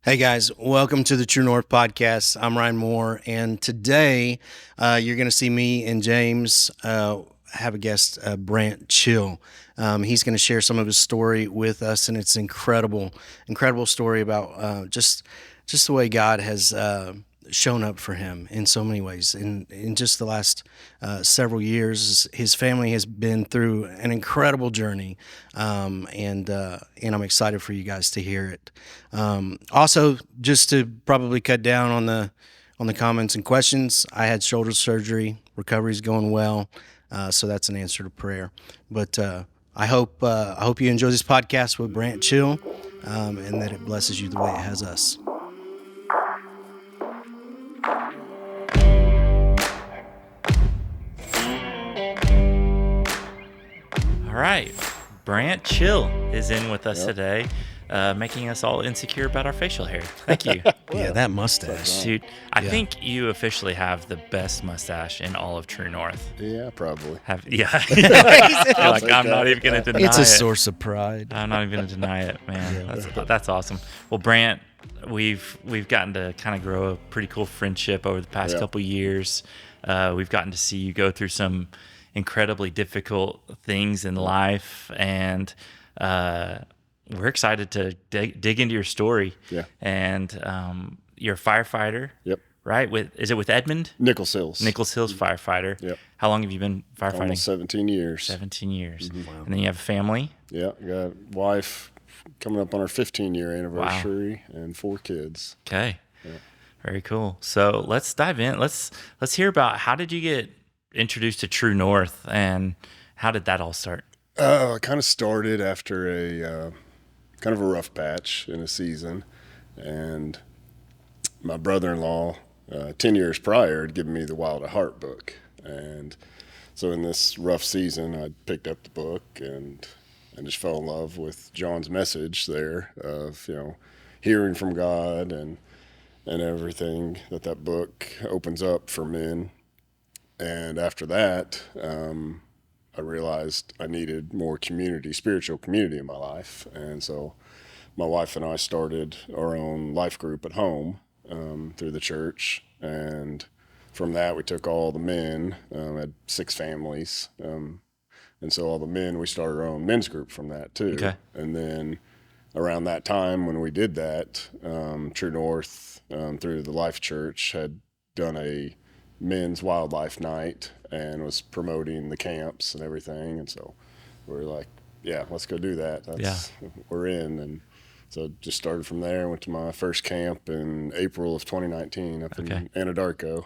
Hey guys, welcome to the True North podcast. I'm Ryan Moore, and today you're going to see me and James have a guest, Brant Chill. He's going to share some of his story with us, and it's incredible story about just the way God has shown up for him in so many ways. In just the last several years, his family has been through an incredible journey, and I'm excited for you guys to hear it. Also, just to probably cut down on the comments and questions, I had shoulder surgery. Recovery's going well, so that's an answer to prayer. But I hope you enjoy this podcast with Brant Chill, and that it blesses you the way it has us. All right. Brant Chill is in with us Yep. today, making us all insecure about our facial hair. Thank you. Yeah, that mustache. Dude, I Yeah. think you officially have the best mustache in all of True North. Yeah, probably. Yeah. You're like, take I'm not that. even going to deny It's a it. source of pride. I'm not even going to deny it, man. That's awesome. Well, Brant, we've gotten to kind of grow a pretty cool friendship over the past Yeah. couple years. We've gotten to see you go through some incredibly difficult things in life, and we're excited to dig into your story. Yeah. And you're a firefighter, Yep. right? Is it with Edmond? Nichols Hills. Nichols Hills firefighter. Yep. How long have you been firefighting? Almost 17 years. 17 years. Mm-hmm. And then you have a family. Yeah, got a wife coming up on our 15-year anniversary and 4 kids. Okay. Very cool. So let's dive in. Let's hear about how did you get introduced to True North, and how did that all start? It kind of started after a kind of a rough patch in a season, and my brother-in-law, 10 years prior, had given me the Wild at Heart book. And so in this rough season, I picked up the book and just fell in love with John's message there of, hearing from God and everything that book opens up for men. And after that, I realized I needed more community, spiritual community in my life. And so my wife and I started our own life group at home through the church. And from that, we took all the men, had 6 families. And so all the men, we started our own men's group from that too. Okay. And then around that time when we did that, True North, through the Life Church, had done a men's wildlife night and was promoting the camps and everything. And so we were like, yeah, let's go do that. We're in. And so just started from there. Went to my first camp in April of 2019 up in Anadarko.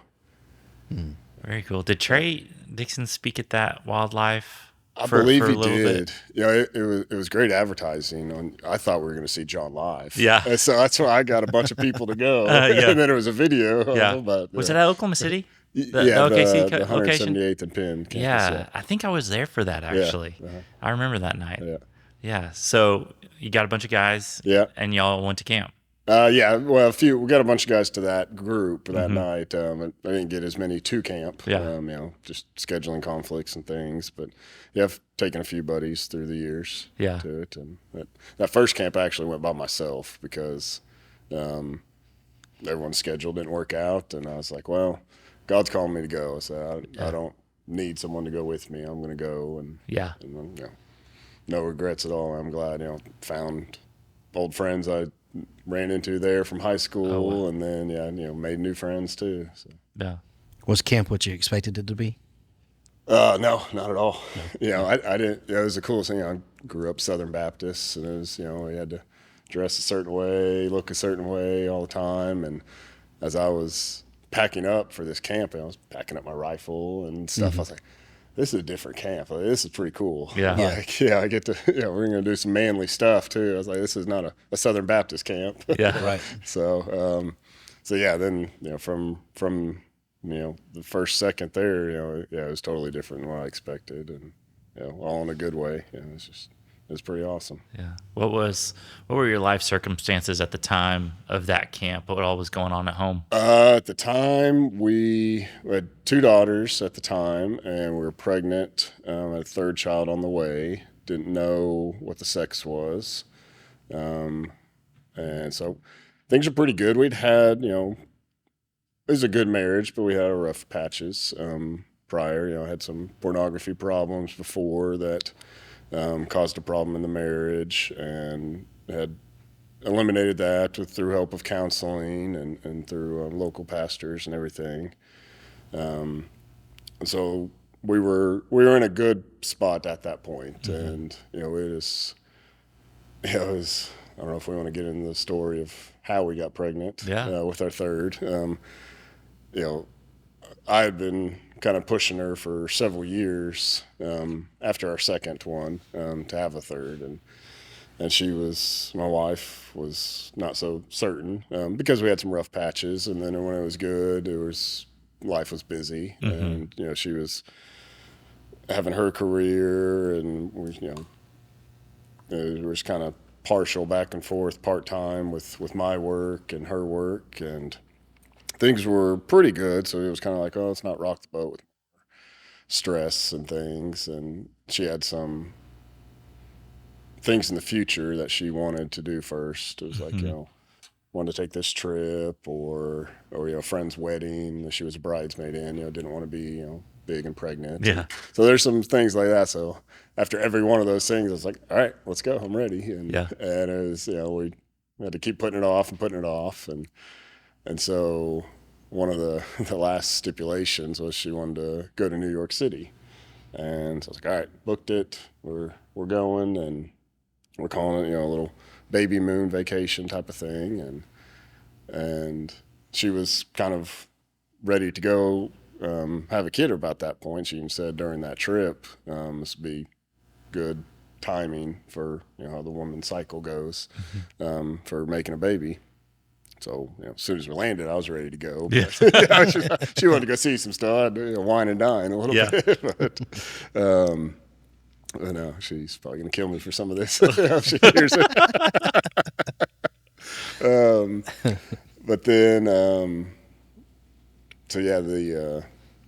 Very cool. Did Trey Dixon speak at that wildlife? I for believe a he little did. bit? It was great advertising. I thought we were going to see John live. Yeah. And so that's why I got a bunch of people to go. Yeah. And then it was a video. Yeah. But, Was it at Oklahoma City? the OKC the location? 178th and Penn campus. Yeah, I think I was there for that actually. Uh-huh. I remember that night. Yeah. Yeah. So you got a bunch of guys. Yeah. And y'all went to camp. Yeah, well, we got a bunch of guys to that group that night. I didn't get as many to camp, Yeah. just scheduling conflicts and things. But yeah, I've taken a few buddies through the years Yeah. to it. And that first camp I actually went by myself because everyone's schedule didn't work out. And I was like, well, God's calling me to go. So I don't need someone to go with me. I'm going to go. And no regrets at all. I'm glad, found old friends I ran into there from high school, Oh, wow. and then made new friends too. So. Yeah. Was camp what you expected it to be? No, not at all. I didn't. It was the coolest thing. I grew up Southern Baptist, and it was we had to dress a certain way, look a certain way all the time. And as I was packing up for this camp, I was packing up my rifle and stuff. I was like, this is a different camp. Like, this is pretty cool. Yeah. I get to, we're going to do some manly stuff too. I was like, this is not a Southern Baptist camp. Yeah. Right. So then, from the first second there, it was totally different than what I expected. And, all in a good way. It was pretty awesome. Yeah. What were your life circumstances at the time of that camp? What all was going on at home? At the time, we had 2 daughters at the time, and we were pregnant, had a 3rd child on the way. Didn't know what the sex was, and so things are pretty good. We'd had, it was a good marriage, but we had our rough patches prior. Had some pornography problems before that caused a problem in the marriage, and had eliminated that through help of counseling and through local pastors and everything. So we were in a good spot at that point, and it was I don't know if we want to get into the story of how we got pregnant with our third. I had been kind of pushing her for several years after our second one to have a third, and my wife was not so certain because we had some rough patches, and then when it was good, life was busy, and she was having her career, and it was kind of partial back and forth, part time with my work and her work, and things were pretty good. So it was kind of like, oh, let's not rock the boat with stress and things. And she had some things in the future that she wanted to do first. It was like, wanted to take this trip or a friend's wedding that she was a bridesmaid in, didn't want to be, big and pregnant. Yeah. So there's some things like that. So after every one of those things, I was like, all right, let's go. I'm ready. And it was, we had to keep putting it off and putting it off. And so one of the last stipulations was she wanted to go to New York City. And so I was like, all right, booked it. We're going, and we're calling it, a little baby moon vacation type of thing. And she was kind of ready to go have a kid about that point. She even said during that trip, this would be good timing for, how the woman's cycle goes for making a baby. So, as soon as we landed, I was ready to go. Yeah. She wanted to go see some stuff, wine and dine a little bit. But no, she's probably going to kill me for some of this if she hears it. But then, so yeah,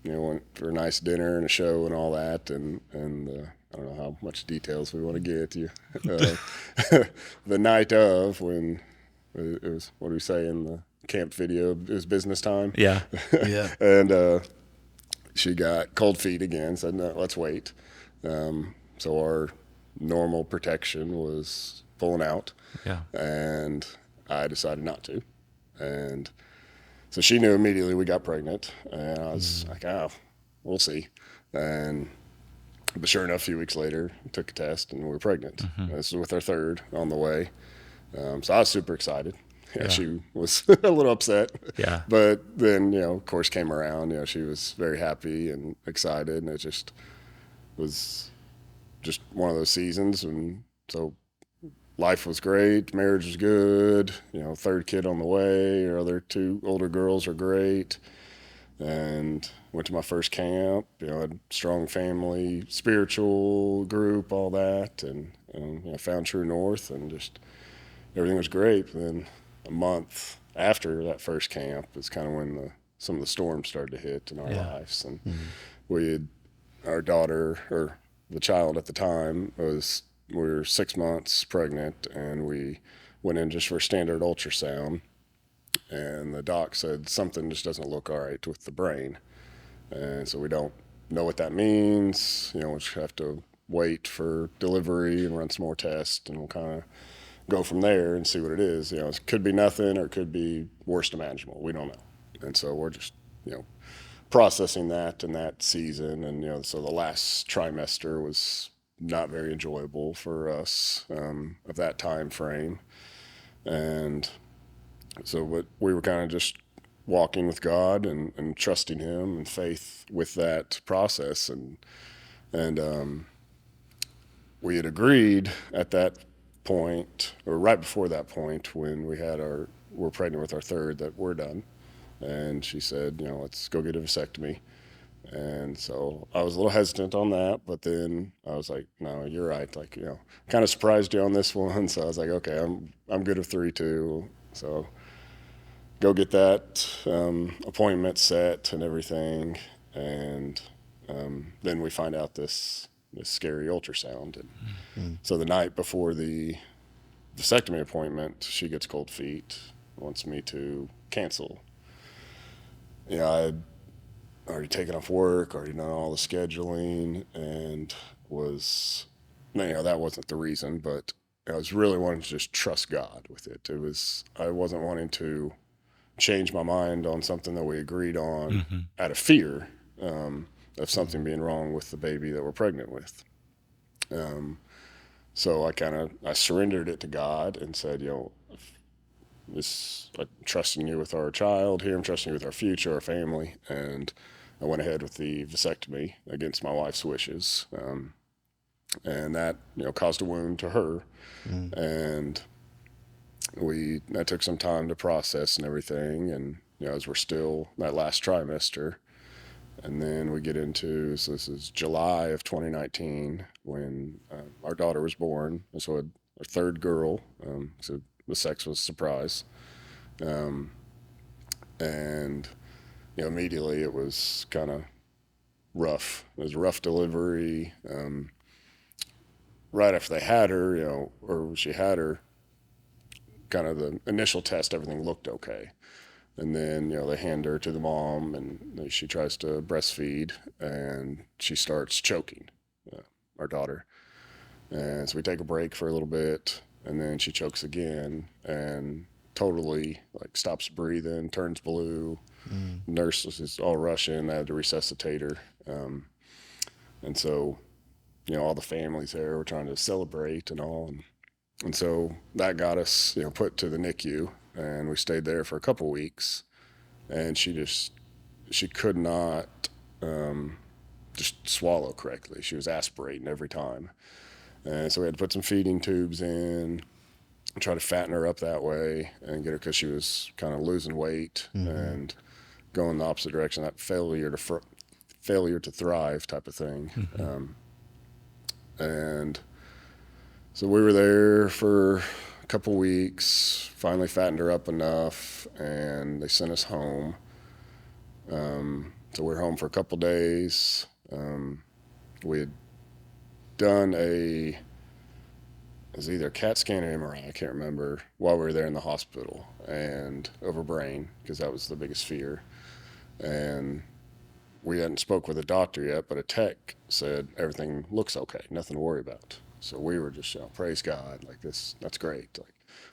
went for a nice dinner and a show and all that, and I don't know how much details we want to get to. The night of, when it was, what do we say in the camp video? It was business time. Yeah. Yeah. And she got cold feet again. Said, no, let's wait. So our normal protection was pulling out. Yeah. And I decided not to. And so she knew immediately we got pregnant. And I was like, oh, we'll see. But sure enough, a few weeks later, took a test and we were pregnant. This was with our third on the way. So I was super excited. Yeah. She was a little upset. Yeah. But then, of course, came around. She was very happy and excited. And it just was just one of those seasons. And so life was great. Marriage was good. Third kid on the way. Our other two older girls are great. And went to my first camp. Had strong family, spiritual group, all that. And found True North, and just everything was great. But then a month after that first camp is kind of when some of the storms started to hit in our lives. And we had our daughter, or the child at the time, we were 6 months pregnant, and we went in just for a standard ultrasound. And the doc said something just doesn't look all right with the brain. And so we don't know what that means. We just have to wait for delivery and run some more tests, and we'll kind of go from there and see what it is. It could be nothing, or it could be worse imaginable. We don't know. And so we're just, processing that in that season. And, so the last trimester was not very enjoyable for us of that time frame. And so we were kind of just walking with God and trusting Him and faith with that process. And we had agreed at that point, or right before that point, when we're pregnant with our third, that we're done. And she said, let's go get a vasectomy. And so I was a little hesitant on that, but then I was like, no, you're right. Like, kind of surprised you on this one. So I was like, okay, I'm good with 3 too. So go get that appointment set and everything. And then we find out this scary ultrasound. And so the night before the vasectomy appointment, she gets cold feet. wants me to cancel. I'd already taken off work, already done all the scheduling, and was, that wasn't the reason, but I was really wanting to just trust God with it. I wasn't wanting to change my mind on something that we agreed on out of fear of something being wrong with the baby that we're pregnant with. So I surrendered it to God and said, I'm trusting you with our child here. I'm trusting you with our future, our family. And I went ahead with the vasectomy against my wife's wishes. And that, caused a wound to her. And that took some time to process and everything. And, as we're still that last trimester. And then we get into, so this is July of 2019 when our daughter was born. So our third girl. So the sex was a surprise. And, immediately it was kind of rough. It was a rough delivery. Right after they had her, or she had her, kind of the initial test, everything looked okay. And then, they hand her to the mom and she tries to breastfeed and she starts choking, our daughter. And so we take a break for a little bit and then she chokes again and totally stops breathing, turns blue. Nurses is all rushing. They had to resuscitate her. And so, all the families there were trying to celebrate and all. And so that got us, put to the NICU and we stayed there for a couple weeks and she could not just swallow correctly. She was aspirating every time. And so we had to put some feeding tubes in, try to fatten her up that way and get her, because she was kind of losing weight and going the opposite direction, that failure to thrive type of thing. And so we were there for a couple weeks, finally fattened her up enough, and they sent us home. So we were home for a couple days. We had done it was either a CAT scan or MRI, I can't remember, while we were there in the hospital, and over brain, because that was the biggest fear. And we hadn't spoke with a doctor yet, but a tech said everything looks okay, nothing to worry about. So we were just, praise God, that's great.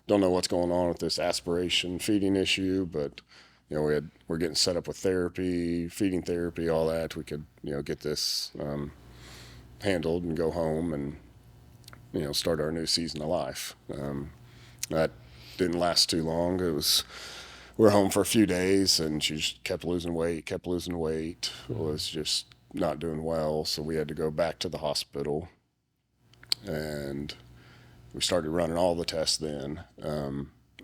Don't know what's going on with this aspiration feeding issue, but we're getting set up with therapy, feeding therapy, all that. We could, get this handled and go home and, start our new season of life. That didn't last too long. We were home for a few days and she just kept losing weight, was just not doing well. So we had to go back to the hospital and we started running all the tests then.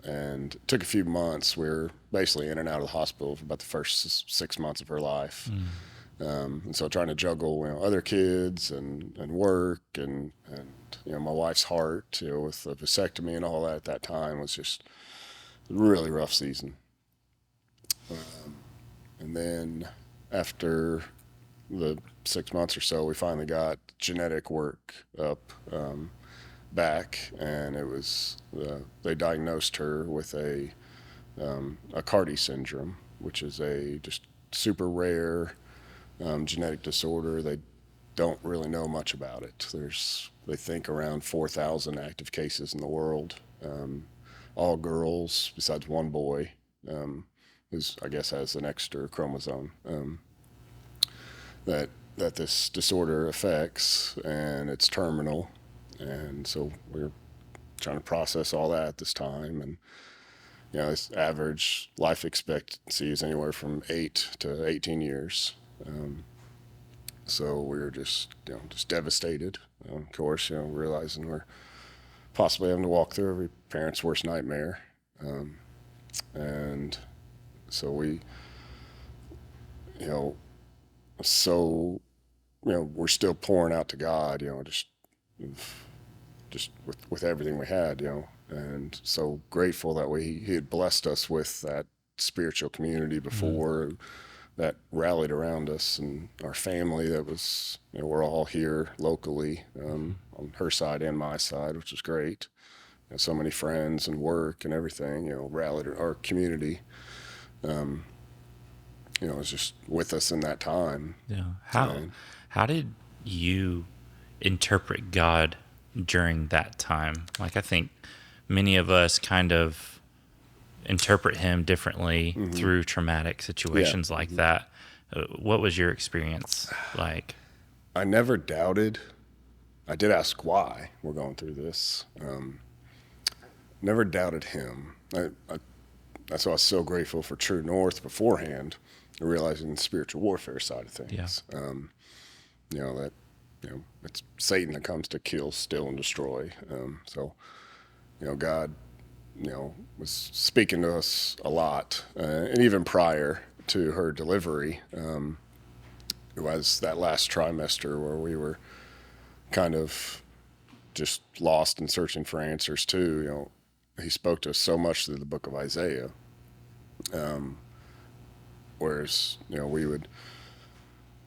And it took a few months. We were basically in and out of the hospital for about the first 6 months of her life. And so trying to juggle, other kids and work and my wife's heart, with the vasectomy and all that at that time was just a really rough season. And then after the 6 months or so, we finally got genetic work up back, and it was they diagnosed her with a Cardi syndrome, which is a just super rare genetic disorder. They don't really know much about it. They think around 4,000 active cases in the world, all girls besides one boy, who's I guess has an extra chromosome that this disorder affects, and it's terminal. And so we're trying to process all that at this time. And this average life expectancy is anywhere from 8 to 18 years. So we were just devastated. Of course, realizing we're possibly having to walk through every parent's worst nightmare. And so we, we're still pouring out to God, just with everything we had, and so grateful that he had blessed us with that spiritual community before that rallied around us, and our family that was, we're all here locally, on her side and my side, which was great. so many friends and work and everything, rallied our community, was just with us in that time. Yeah. And How did you interpret God during that time? Like, I think many of us kind of interpret him differently through traumatic situations like that. What was your experience like? I never doubted. I did ask why we're going through this. Never doubted him. That's why I was so grateful for True North beforehand, realizing the spiritual warfare side of Yeah. things. That it's Satan that comes to kill, steal, and destroy. So God was speaking to us a lot, and even prior to her delivery, it was that last trimester where we were kind of just lost and searching for answers too. He spoke to us so much through the book of Isaiah. Whereas,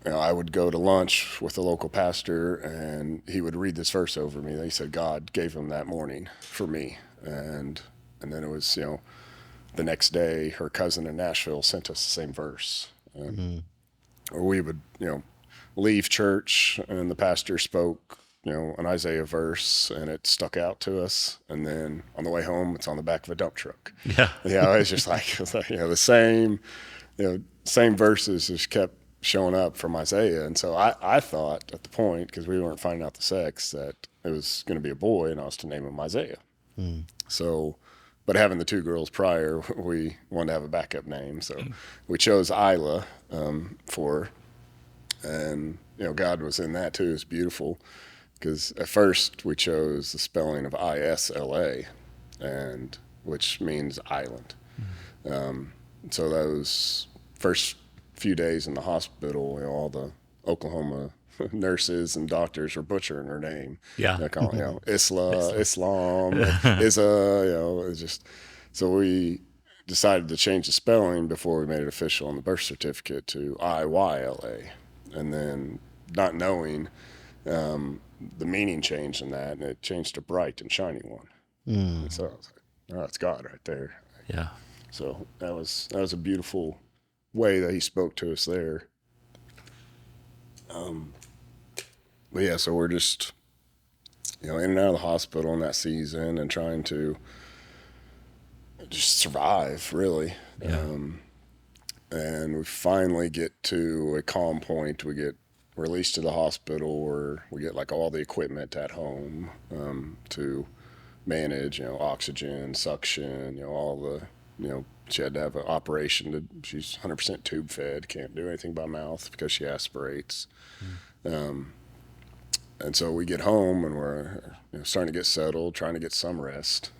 I would go to lunch with a local pastor and he would read this verse over me. He said God gave him that morning for me. And then it was, the next day, her cousin in Nashville sent us the same verse. Or we would, leave church and the pastor spoke, an Isaiah verse and it stuck out to us. And then on the way home, it's on the back of a dump truck. Yeah. It's just like, the same verses just kept showing up from Isaiah. And so I thought at the point, because we weren't finding out the sex, that it was going to be a boy and I was to name him Isaiah. So, but having the two girls prior, we wanted to have a backup name. So we chose Isla for, and, God was in that too. It's beautiful because at first we chose the spelling of Isla, and which means island. So those first few days in the hospital, all the Oklahoma nurses and doctors were butchering her name. Yeah. They call it, Islam, Isa, it's just, so we decided to change the spelling before we made it official on the birth certificate to Iyla. And then not knowing, the meaning changed in that, and it changed to bright and shiny one. And so I was like, oh, it's God right there. Yeah. So that was a beautiful way that he spoke to us there. But yeah, so we're just, in and out of the hospital in that season and trying to just survive, really. Yeah. And we finally get to a calm point. We get released to the hospital where we get like all the equipment at home to manage, oxygen, suction, all the, she had to have an operation. She's 100% tube fed, can't do anything by mouth because she aspirates. And so we get home and we're starting to get settled, trying to get some rest.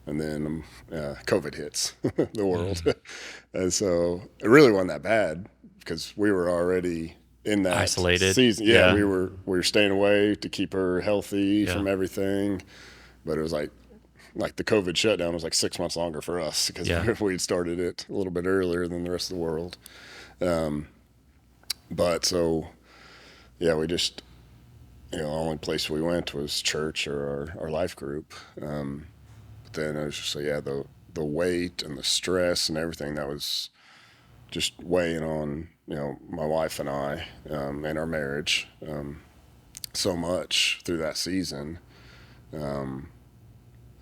And then COVID hits the world. And so it really wasn't that bad because we were already in that Isolated. season. Yeah, we were staying away to keep her healthy from everything. But it was like the COVID shutdown was like 6 months longer for us because we'd started it a little bit earlier than the rest of the world. But so, we just, the only place we went was church or our life group. But then it was just the weight and the stress and everything that was just weighing on, my wife and I and our marriage so much through that season.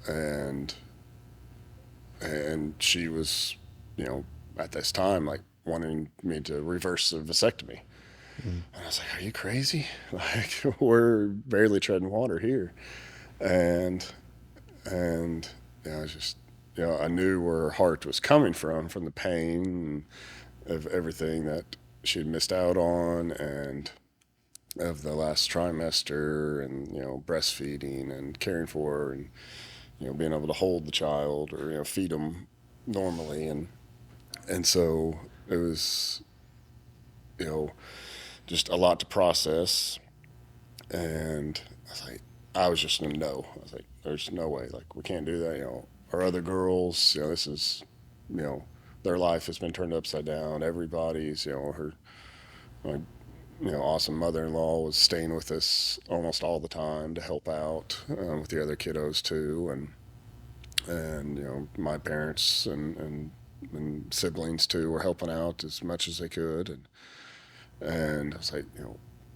And she was, at this time, like wanting me to reverse the vasectomy. And I was like, are you crazy? Like, we're barely treading water here. And I was just, I knew where her heart was coming from the pain of everything that she'd missed out on and of the last trimester and, breastfeeding and caring for her and, being able to hold the child or, feed them normally. And so it was, just a lot to process. And I was just in no. I was like, there's no way. Like, we can't do that. Our other girls, this is, their life has been turned upside down. Everybody's, her, awesome mother-in-law was staying with us almost all the time to help out with the other kiddos too. and my parents and siblings too were helping out as much as they could, and I was like,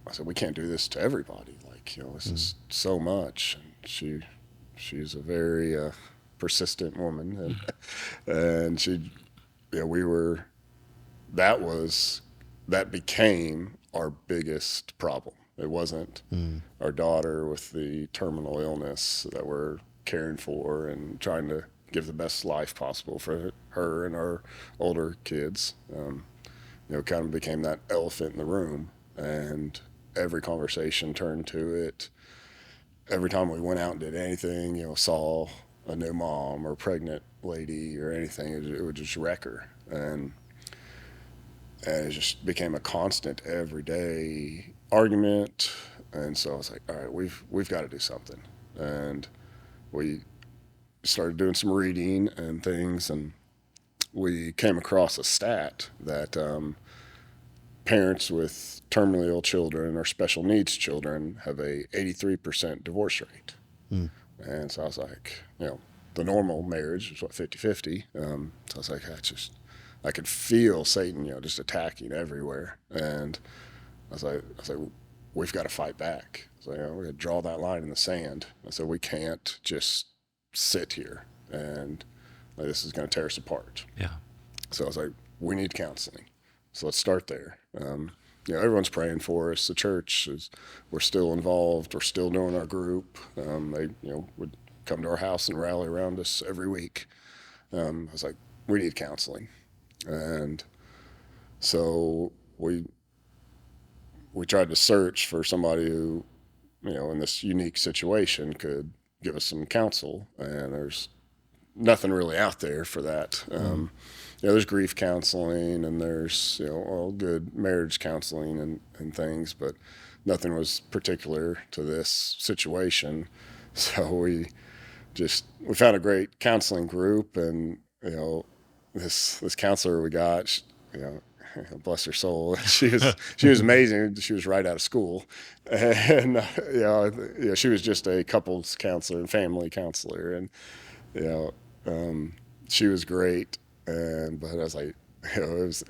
I said, we can't do this to everybody. Like, this is so much. And she's a very persistent woman, and she, we were, that was, that became our biggest problem. It wasn't our daughter with the terminal illness that we're caring for and trying to give the best life possible for her and our older kids. Kind of became that elephant in the room, and every conversation turned to it. Every time we went out and did anything, saw a new mom or pregnant lady or anything, it would just wreck her, and it just became a constant everyday argument. And so I was like, all right, we've got to do something, and we started doing some reading and things, and we came across a stat that parents with terminally ill children or special needs children have a 83% divorce rate. And so I was like, the normal marriage is what, 50-50. So I was like, I could feel Satan, just attacking everywhere. And I was like, we've got to fight back. So we're going to draw that line in the sand. I said, we can't just sit here and this is going to tear us apart. Yeah. So I was like, we need counseling. So let's start there. Everyone's praying for us. The church we're still involved. We're still doing our group. They, would come to our house and rally around us every week. I was like, we need counseling. And so we tried to search for somebody who, in this unique situation could give us some counsel. And there's nothing really out there for that. There's grief counseling, and there's all good marriage counseling and things, but nothing was particular to this situation. So we found a great counseling group, and this counselor we got, bless her soul, she was amazing. She was right out of school, and she was just a couples counselor and family counselor, and she was great. But I was like, it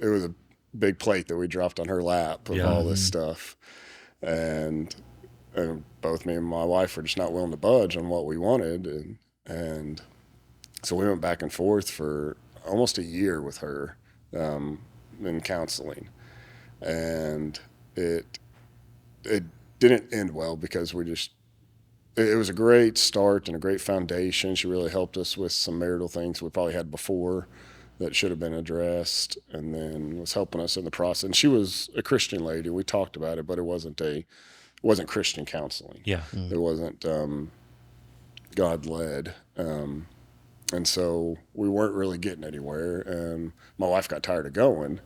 was a big plate that we dropped on her lap of all this stuff, and both me and my wife were just not willing to budge on what we wanted, and so we went back and forth for almost a year with her in counseling, and it didn't end well because it was a great start and a great foundation. She really helped us with some marital things we probably had before that should have been addressed, and then was helping us in the process. And she was a Christian lady. We talked about it, but it wasn't Christian counseling. Yeah. It wasn't God led. And so we weren't really getting anywhere. And my wife got tired of going.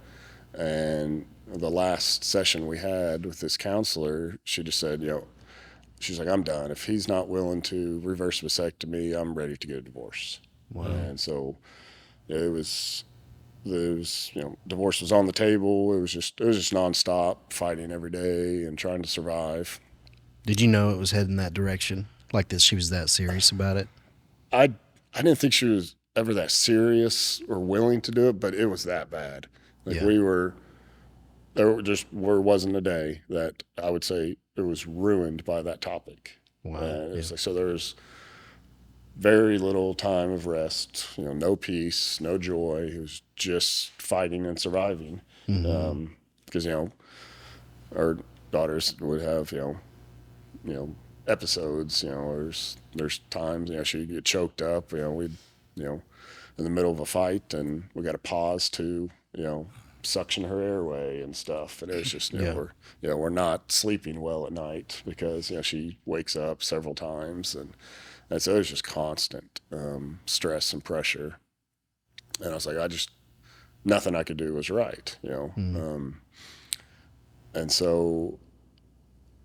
And the last session we had with this counselor, she just said, she's like, I'm done. If he's not willing to reverse vasectomy, I'm ready to get a divorce. Wow. And so it was divorce was on the table. It was just nonstop fighting every day and trying to survive. Did you know it was heading that direction? Like this, she was that serious about it? I didn't think she was ever that serious or willing to do it, but it was that bad. Like there wasn't a day that I would say it was ruined by that topic. Wow. It was like, so there's very little time of rest, no peace, no joy. It was just fighting and surviving. Because, our daughters would have, episodes, there's times, she'd get choked up, we'd, in the middle of a fight, and we got to pause to, suction her airway and stuff. And it was just, we're not sleeping well at night because, she wakes up several times, and so it was just constant stress and pressure. And I was like, nothing I could do was right, and so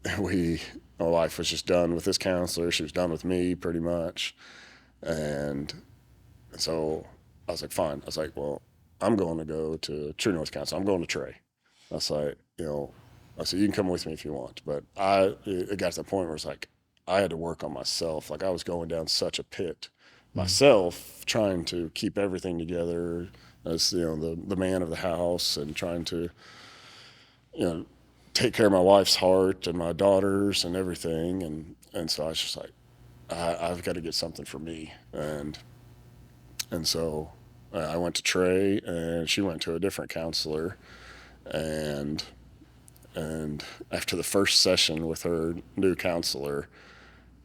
my wife was just done with this counselor. She was done with me pretty much. And so I was like, fine. I was like, well, I'm going to go to True North Council. I'm going to Trey. I was like, I said, you can come with me if you want. But it got to the point where it's like, I had to work on myself. Like I was going down such a pit myself trying to keep everything together as the man of the house, and trying to take care of my wife's heart and my daughters and everything, and so I was just like, I've got to get something for me, and so I went to Trey, and she went to a different counselor, and after the first session with her new counselor,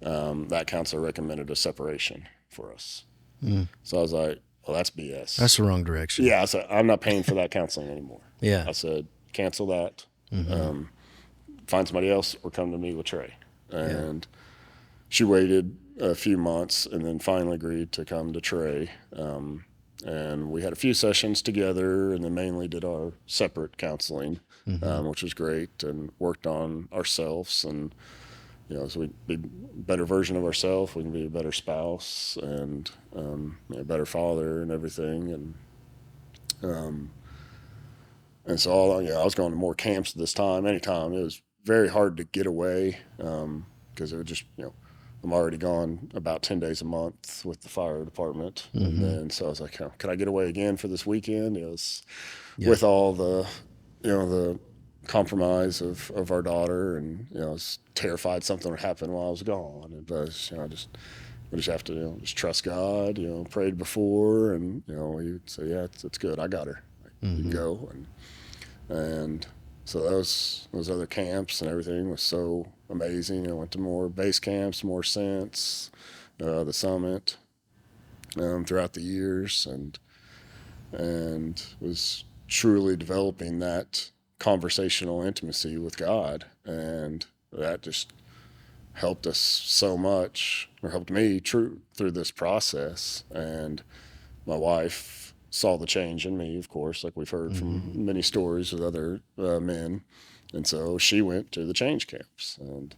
that counselor recommended a separation for us. So I was like, well, that's BS. That's the wrong direction. Yeah, I said, I'm not paying for that counseling anymore. Yeah. I said, cancel that. Find somebody else, or come to me with Trey. And she waited a few months and then finally agreed to come to Trey. And we had a few sessions together, and then mainly did our separate counseling, which was great, and worked on ourselves, and so we'd be a better version of ourselves. We can be a better spouse, and a better father, and everything. And so I was going to more camps this time. Anytime, it was very hard to get away, because it would just I'm already gone about 10 days a month with the fire department. And then, so I was like, can I get away again for this weekend? It was with all the, the compromise of our daughter, and, I was terrified something would happen while I was gone. And, but, we just have to, just trust God, prayed before, and, he would say, yeah, it's good. I got her. You can go. And so those other camps and everything was so amazing. I went to more base camps, more since the summit throughout the years, and was truly developing that conversational intimacy with God, and that just helped us so much, or helped me through this process. And my wife saw the change in me, of course, like we've heard from many stories with other men. And so she went to the change camps, and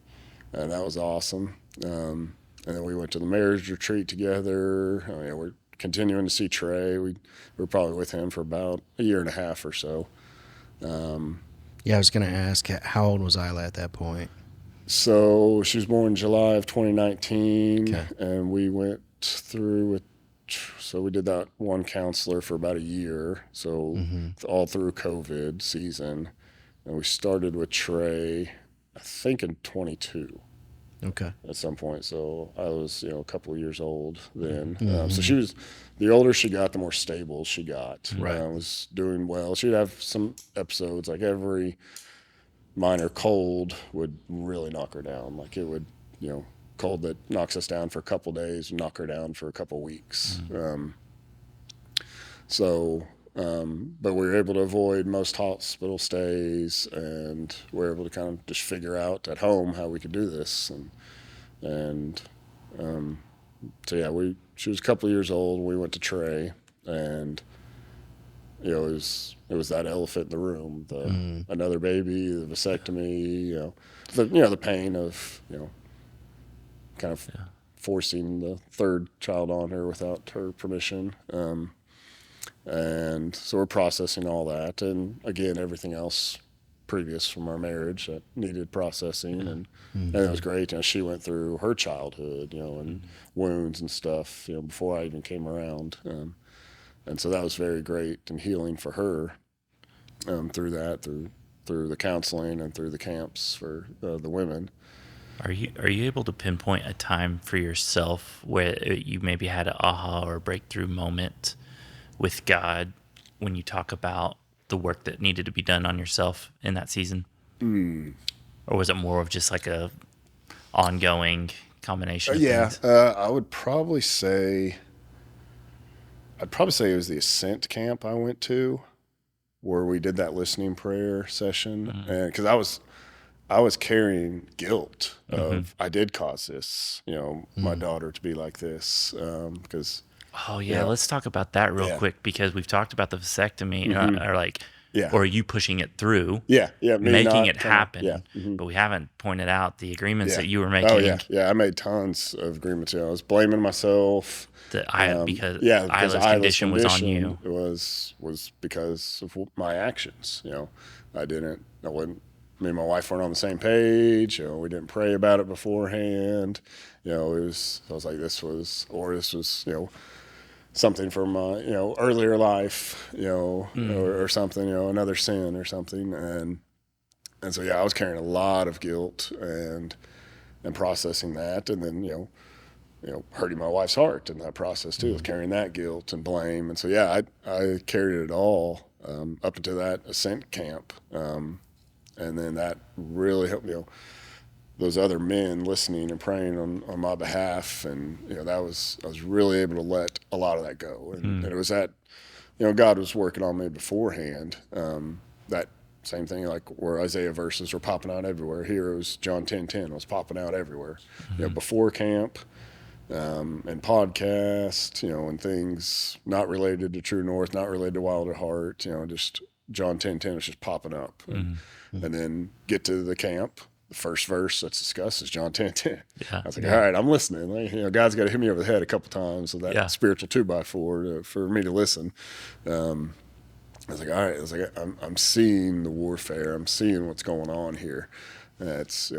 that was awesome. And then we went to the marriage retreat together. We're continuing to see Trey. We were probably with him for about a year and a half or so. Yeah, I was going to ask, how old was Isla at that point? So she was born July of 2019, Okay. and we went through so we did that one counselor for about a year, so all through COVID season. And we started with Trey, I think in 22 Okay. at some point. So I was, a couple of years old then. So she was, the older she got, the more stable she got. Right. Was doing well. She'd have some episodes, like every minor cold would really knock her down. Like it would, cold that knocks us down for a couple days, knock her down for a couple weeks. But we were able to avoid most hospital stays, and we were able to kind of just figure out at home how we could do this. So yeah, she was a couple of years old. We went to Trey, and it was that elephant in the room, another baby, the vasectomy, the pain of kind of forcing the third child on her without her permission. And so we're processing all that, and again, everything else previous from our marriage that needed processing, and it was great. She went through her childhood, and wounds and stuff, before I even came around, and so that was very great and healing for her, through the counseling and through the camps for the women. Are you able to pinpoint a time for yourself where you maybe had an aha or breakthrough moment with God when you talk about the work that needed to be done on yourself in that season? Or was it more of just like a ongoing combination of things? I would probably say it was the Ascent camp I went to, where we did that listening prayer session, and because I was carrying guilt of I did cause this, my daughter to be like this, because. Oh yeah, let's talk about that real quick, because we've talked about the vasectomy, or you pushing it through, making it happen, but we haven't pointed out the agreements that you were making. I made tons of agreements. I was blaming myself. Because Isla's condition was on you. It was because of my actions. I wasn't me and my wife weren't on the same page. We didn't pray about it beforehand. It was, I was like, this was something from my, earlier life, or something, another sin or something. And so, yeah, I was carrying a lot of guilt and processing that. And then, hurting my wife's heart in that process too, with carrying that guilt and blame. And so, yeah, I carried it all up into that ascent camp. And then that really helped, those other men listening and praying on my behalf. And, I was really able to let a lot of that go. And it was that, God was working on me beforehand. That same thing, like where Isaiah verses were popping out everywhere. Here it was John 10:10 was popping out everywhere. Before camp, and podcast, and things not related to True North, not related to Wild at Heart, just John 10:10 was just popping up. And then get to the camp. The first verse that's discussed is John 10:10. I was like, all right, I'm listening. Like, God's got to hit me over the head a couple times with that spiritual 2x4 for me to listen. I was like, all right. I was like, I'm seeing the warfare. I'm seeing what's going on here. That's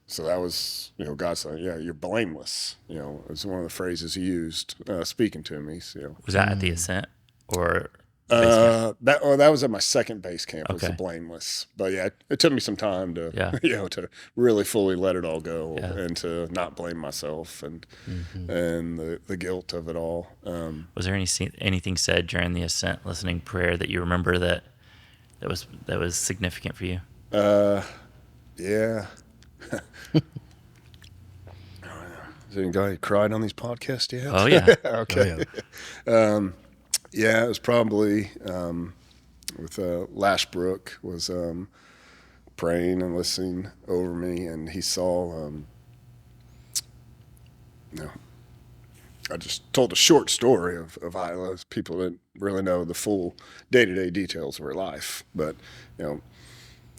so that was God saying, yeah, you're blameless. It was one of the phrases he used speaking to me. So Was that at the ascent or base camp? that was at my second base camp. Was Okay. the blameless. But yeah, it took me some time to to really fully let it all go and to not blame myself and the guilt of it all. Was there anything said during the ascent listening prayer that you remember that was significant for you? Yeah. Has anybody cried on these podcasts yet? Oh yeah. Okay. Oh, yeah. Yeah, it was probably with Lashbrook was praying and listening over me, and he saw. I just told a short story of Isla. People didn't really know the full day-to-day details of her life, but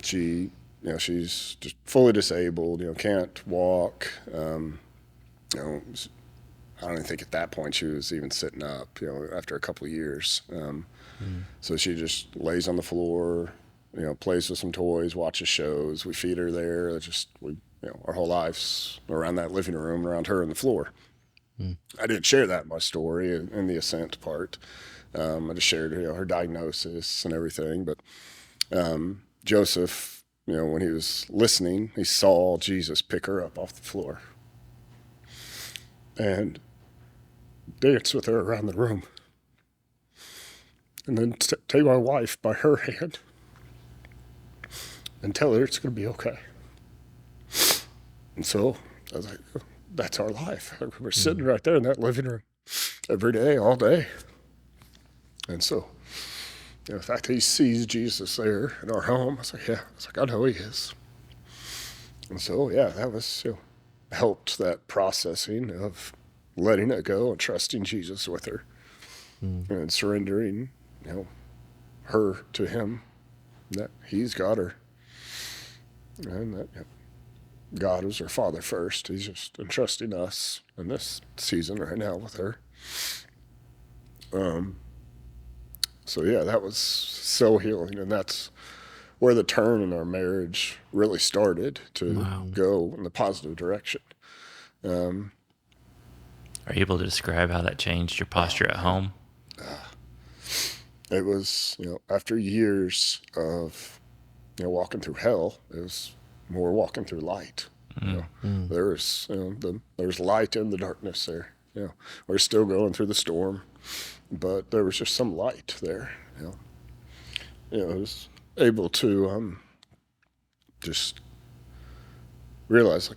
she, she's just fully disabled. Can't walk. I don't even think at that point she was even sitting up, after a couple of years. So she just lays on the floor, plays with some toys, watches shows. We feed her there. Our whole life's around that living room, around her and the floor. I didn't share that in my story in the ascent part. I just shared, her diagnosis and everything. But Joseph, when he was listening, he saw Jesus pick her up off the floor and dance with her around the room, and then take my wife by her hand and tell her it's going to be okay. And so I was like, that's our life. We're sitting right there in that living room every day, all day. And so the fact that he sees Jesus there in our home, I was like, yeah. I was like, I know he is. And so, yeah, that was, helped that processing of letting it go and trusting Jesus with her and surrendering, her to him, that he's got her. And that God is her father first. He's just entrusting us in this season right now with her. So yeah, that was so healing, and that's where the turn in our marriage really started to go in the positive direction. Are you able to describe how that changed your posture at home? It was, after years of, walking through hell, it was more walking through light. There's, there's light in the darkness there. We're still going through the storm, but there was just some light there. I was able to just realize,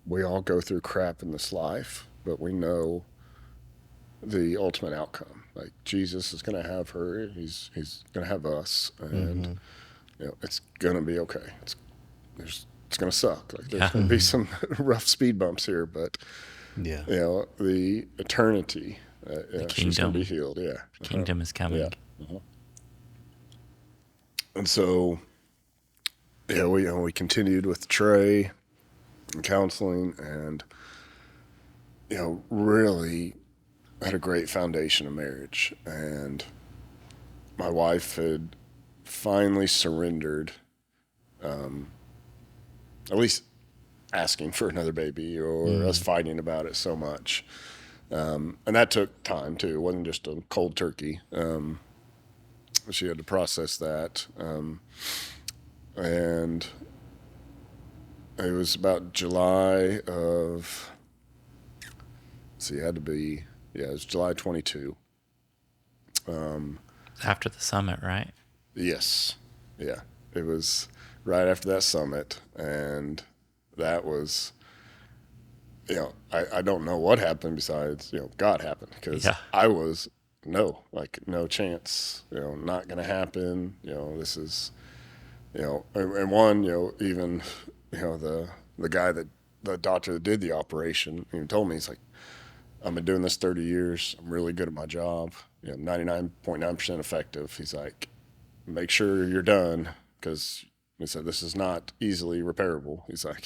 we all go through crap in this life, but we know the ultimate outcome. Like, Jesus is going to have her, he's going to have us, and it's going to be okay. It's going to suck. Like, there's going to be some rough speed bumps here, but the eternity, the she's going kingdom. to be healed. Yeah, The kingdom is coming. Yeah. And so, we continued with Trey and counseling, and really had a great foundation of marriage. And my wife had finally surrendered at least asking for another baby or us fighting about it so much. And that took time too. It wasn't just a cold turkey. She had to process that. And it was about July of, it had to be, it was July 22. After the summit, right? Yes. Yeah. It was right after that summit. And that was, I don't know what happened besides, God happened, because Yeah. I was, no chance, not going to happen. This is, and one, even, the guy the doctor that did the operation, told me, he's like, I've been doing this 30 years. I'm really good at my job. 99.9% effective. He's like, make sure you're done, because he said this is not easily repairable. He's like,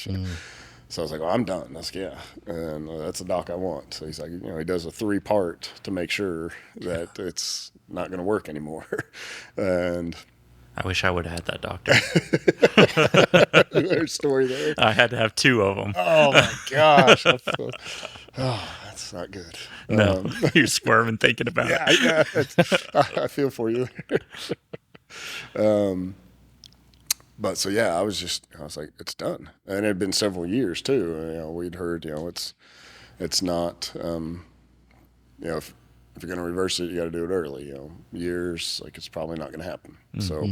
so I was like, well, I'm done. I was like, yeah, and that's the doc I want. So he's like, he does a 3-part to make sure that it's not going to work anymore. And I wish I would have had that doctor. there's a story there. I had to have 2 of them. Oh my gosh. That's not good. No, you're squirming thinking about it. Yeah, I feel for you. But so yeah, I was like, it's done, and it had been several years too. We'd heard, it's not, if you're going to reverse it, you got to do it early. Years, like, it's probably not going to happen. So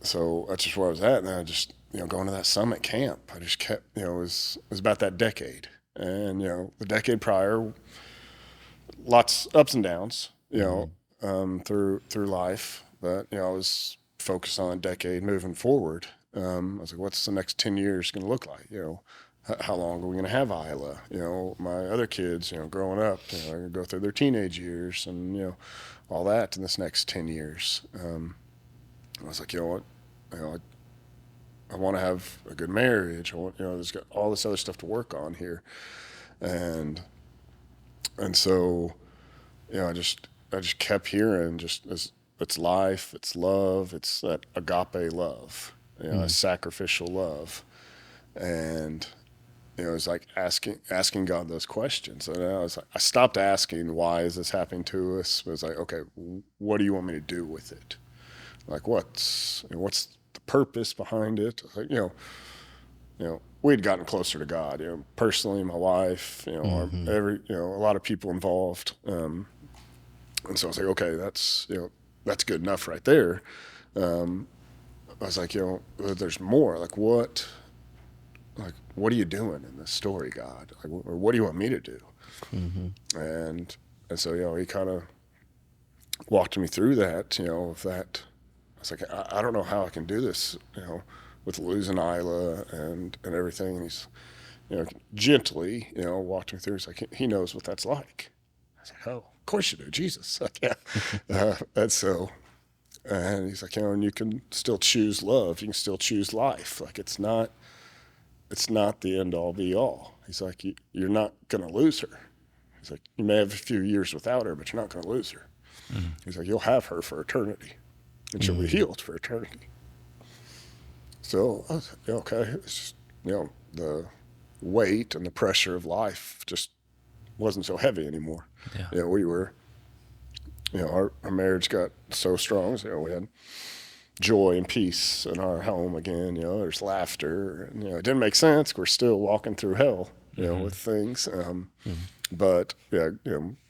so that's just where I was at, and then I just, going to that summit camp, I just kept, it was about that decade, and the decade prior, lots ups and downs, through life. But I was focused on a decade moving forward. I was like, what's the next 10 years going to look like? How long are we going to have Isla? My other kids, growing up, are going to go through their teenage years, and all that in this next 10 years. I was like, what, I want to have a good marriage. I want, there's got all this other stuff to work on here, and so, I just kept hearing, just as it's life, it's love, it's that agape love, a sacrificial love. And, it was like asking God those questions. And I stopped asking, why is this happening to us? It was like, okay, what do you want me to do with it? Like, what's the purpose behind it? Like, we had gotten closer to God, personally, my wife, a lot of people involved. And so I was like, okay, that's good enough right there. I was like, there's more. Like, what are you doing in this story, God? Like, or what do you want me to do? And so, he kind of walked me through that, of that. I was like, I don't know how I can do this, with losing Isla and everything. And he's, gently, walked me through. He's like, he knows what that's like. I was like, oh, of course you do, Jesus. Like, yeah. And so, and he's like, and you can still choose love. You can still choose life. Like, it's not the end all be all. He's like, you're not going to lose her. He's like, you may have a few years without her, but you're not going to lose her. He's like, you'll have her for eternity, and she'll be healed for eternity. So I was like, okay, it's just, the weight and the pressure of life just wasn't so heavy anymore. Yeah. We were, our marriage got so strong. So we had joy and peace in our home again. There's laughter. And, it didn't make sense. We're still walking through hell, with things. But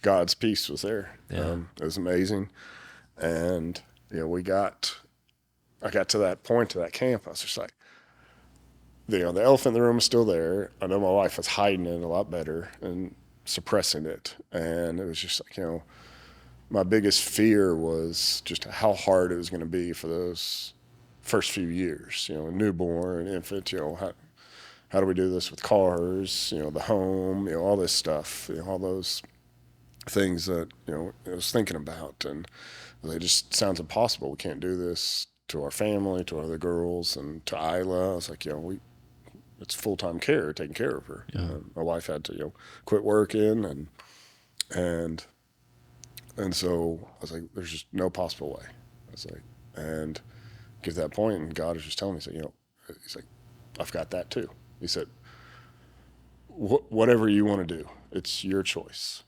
God's peace was there. Yeah. It was amazing. And I got to that point, to that camp. I was just like, the elephant in the room is still there. I know my wife was hiding it a lot better and suppressing it. And it was just like, my biggest fear was just how hard it was going to be for those first few years, a newborn, infant, how do we do this with cars, the home, all this stuff, all those things that, I was thinking about. And it just sounds impossible. We can't do this to our family, to our other girls, and to Isla. I was like, it's full-time care, taking care of her. Yeah. My wife had to, quit working, and so I was like, there's just no possible way. I was like, and get to that point, and God was just telling me, he's like, I've got that too. He said, whatever you want to do, it's your choice.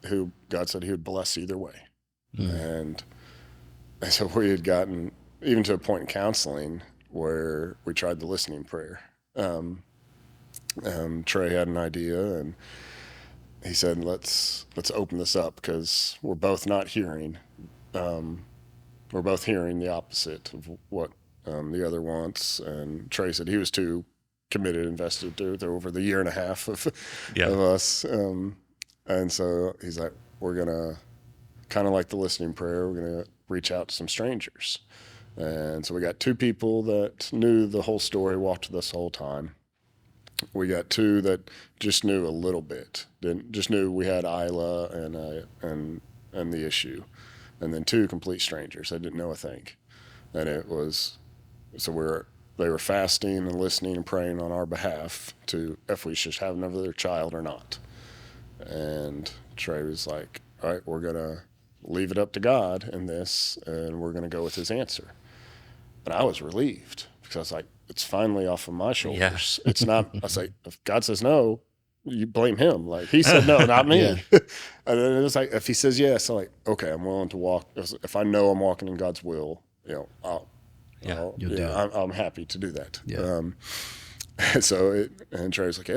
Who God said He would bless either way, and so we had gotten even to a point in counseling where we tried the listening prayer. Trey had an idea, and he said, let's open this up, because we're both not hearing. We're both hearing the opposite of what the other wants. And Trey said he was too committed, invested to over the year and a half of us. And so he's like, we're going to, kind of like the listening prayer, we're going to reach out to some strangers. And so we got 2 people that knew the whole story, walked with us the whole time. We got 2 that just knew a little bit, just knew we had Isla and the issue, and then 2 complete strangers. They didn't know a thing, and it was so they were fasting and listening and praying on our behalf to if we should have another child or not. And Trey was like, "All right, we're gonna leave it up to God in this, and we're gonna go with His answer." And I was relieved, because I was like, it's finally off of my shoulders. It's not, I say, if God says no, you blame Him. Like, He said no, not me. And then it's like, if He says yes, I'm like, okay, I'm willing to walk. If I know I'm walking in God's will, I'm happy to do that. And Trey's like,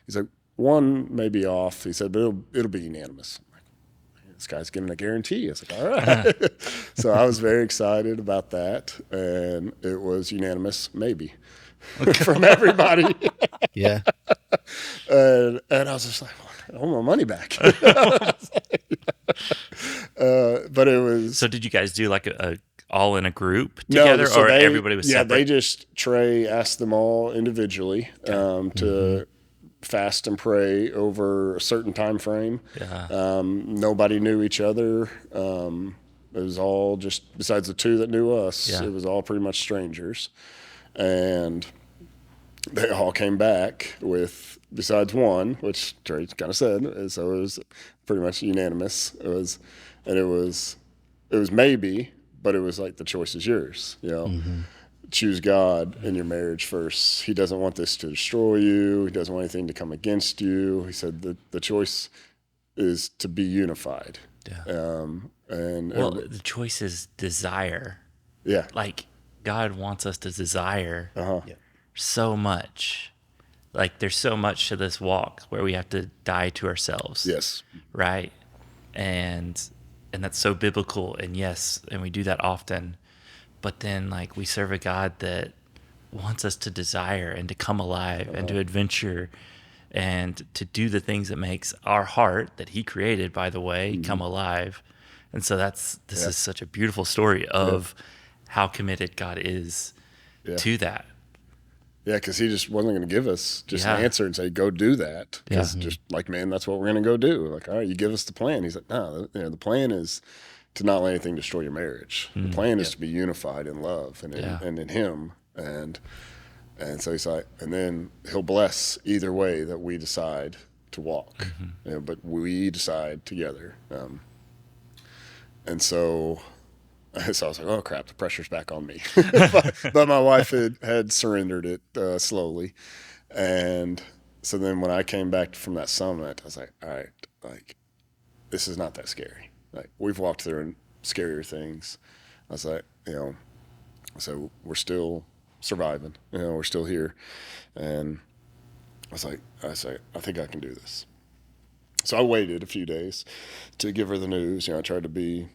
he's like, 1 may be off. He said, but it'll be unanimous. This guy's giving a guarantee. I was like, all right. So I was very excited about that, and it was unanimous, maybe, from everybody. And I was just like, I want my money back. But it was. So did you guys do like a all in a group together, or everybody was separate? Yeah, Trey asked them all individually to fast and pray over a certain time frame. Nobody knew each other. It was all just, besides the 2 that knew us, it was all pretty much strangers. And they all came back with, besides 1, which Trey kind of said, so it was pretty much unanimous. It was maybe, but it was like, the choice is yours, Choose God in your marriage first. He doesn't want this to destroy you. He doesn't want anything to come against you. He said the choice is to be unified. The choice is desire. Like, God wants us to desire so much. Like, there's so much to this walk where we have to die to ourselves. Right? And that's so biblical. And and we do that often. But then, like, we serve a God that wants us to desire and to come alive and to adventure and to do the things that makes our heart, that He created, by the way, come alive. And so this is such a beautiful story of how committed God is to that. Yeah, because He just wasn't going to give us just an answer and say, go do that. Because just like, man, that's what we're going to go do. Like, all right, you give us the plan. He's like, no, the plan is to not let anything destroy your marriage. The plan is to be unified in love and in Him. And so He's like, and then He'll bless either way that we decide to walk. But we decide together. And so I was like, oh crap, the pressure's back on me. but my wife had surrendered it slowly. And so then when I came back from that summit, I was like, all right, like, this is not that scary. Like, we've walked through scarier things. I was like, so we're still surviving. We're still here. And I say, I think I can do this. So I waited a few days to give her the news. I tried to be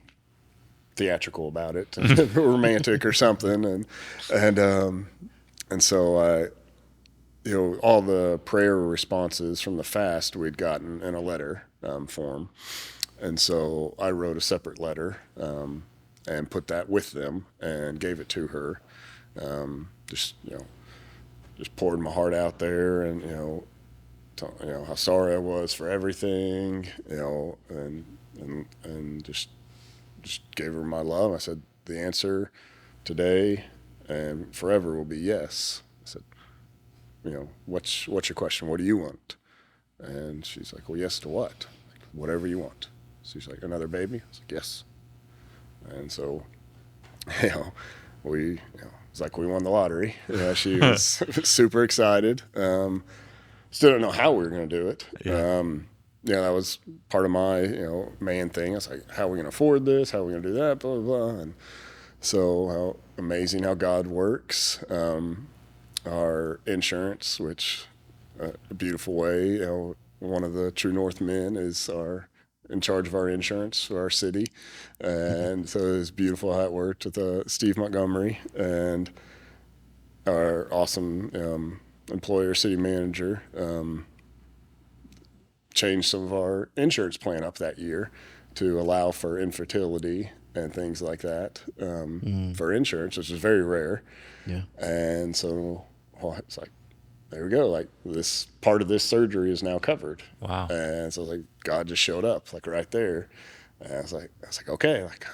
theatrical about it, romantic or something. And so I, all the prayer responses from the fast we'd gotten in a letter form. And so I wrote a separate letter and put that with them and gave it to her. Just poured my heart out there, and how sorry I was for everything, and just gave her my love. I said, the answer today and forever will be yes. I said, what's your question? What do you want? And she's like, well, yes to what? Like, whatever you want. So she's like, another baby? I was like, yes. And so you know, it's like we won the lottery. She was super excited. Still don't know how we were going to do it. Yeah. That was part of my, main thing. I was like, how are we going to afford this? How are we going to do that? Blah, blah, blah. And so how amazing how God works. Our insurance, which a beautiful way, one of the True North men is in charge of our insurance for our city. And so it was beautiful how it worked with Steve Montgomery and our awesome employer, city manager, changed some of our insurance plan up that year to allow for infertility and things like that for insurance, which is very rare. Yeah. And so it's like, there we go. Like, this part of this surgery is now covered. Wow. And so like God just showed up like right there. And I was like, okay, like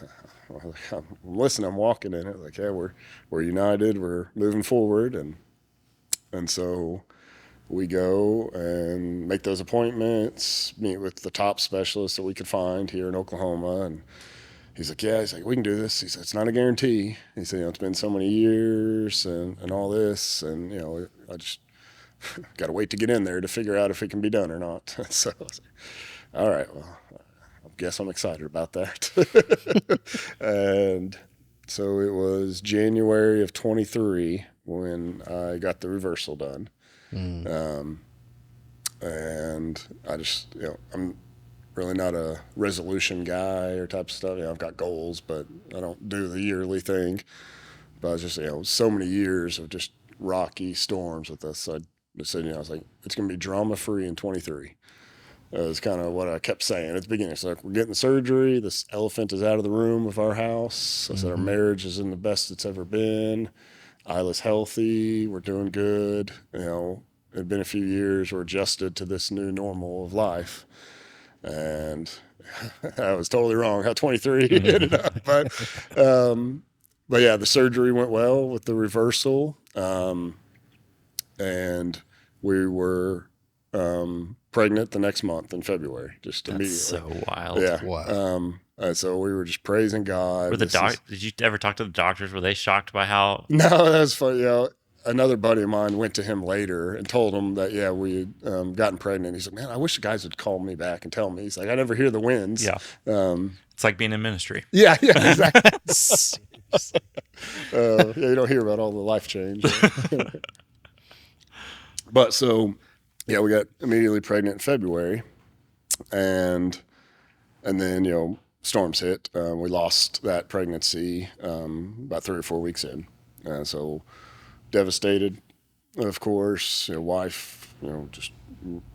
I'm listening, I'm walking in it. Like, yeah, we're united, we're moving forward, and so we go and make those appointments, meet with the top specialists that we could find here in Oklahoma. And he's like, yeah, he's like, we can do this. He said, it's not a guarantee. He said, it's been so many years and all this. And, I just got to wait to get in there to figure out if it can be done or not. So I was like, all right, well, I guess I'm excited about that. And so it was January of 23 when I got the reversal done. And I just, I'm really not a resolution guy or type of stuff. I've got goals, but I don't do the yearly thing. But I was just, so many years of just rocky storms with this. So I decided, I was like, it's going to be drama free in 23. That was kind of what I kept saying at the beginning. It's like, we're getting the surgery. This elephant is out of the room of our house. I said, our marriage is in the best it's ever been. Isla's healthy. We're doing good. It had been a few years. We're adjusted to this new normal of life. And I was totally wrong how 23 ended up. But yeah, the surgery went well with the reversal. And we were pregnant the next month in February, just That's immediately. so wild. Yeah. Wow. And so we were just praising God. Were did you ever talk to the doctors? Were they shocked by how? No, that was funny. Another buddy of mine went to him later and told him that, yeah, we had gotten pregnant. He's like, man, I wish the guys would call me back and tell me. He's like, I never hear the wins. Yeah. It's like being in ministry. Yeah, exactly. You don't hear about all the life change. But so, yeah, we got immediately pregnant in February. And then, storms hit. We lost that pregnancy about 3 or 4 weeks in. So devastated, of course. Wife, just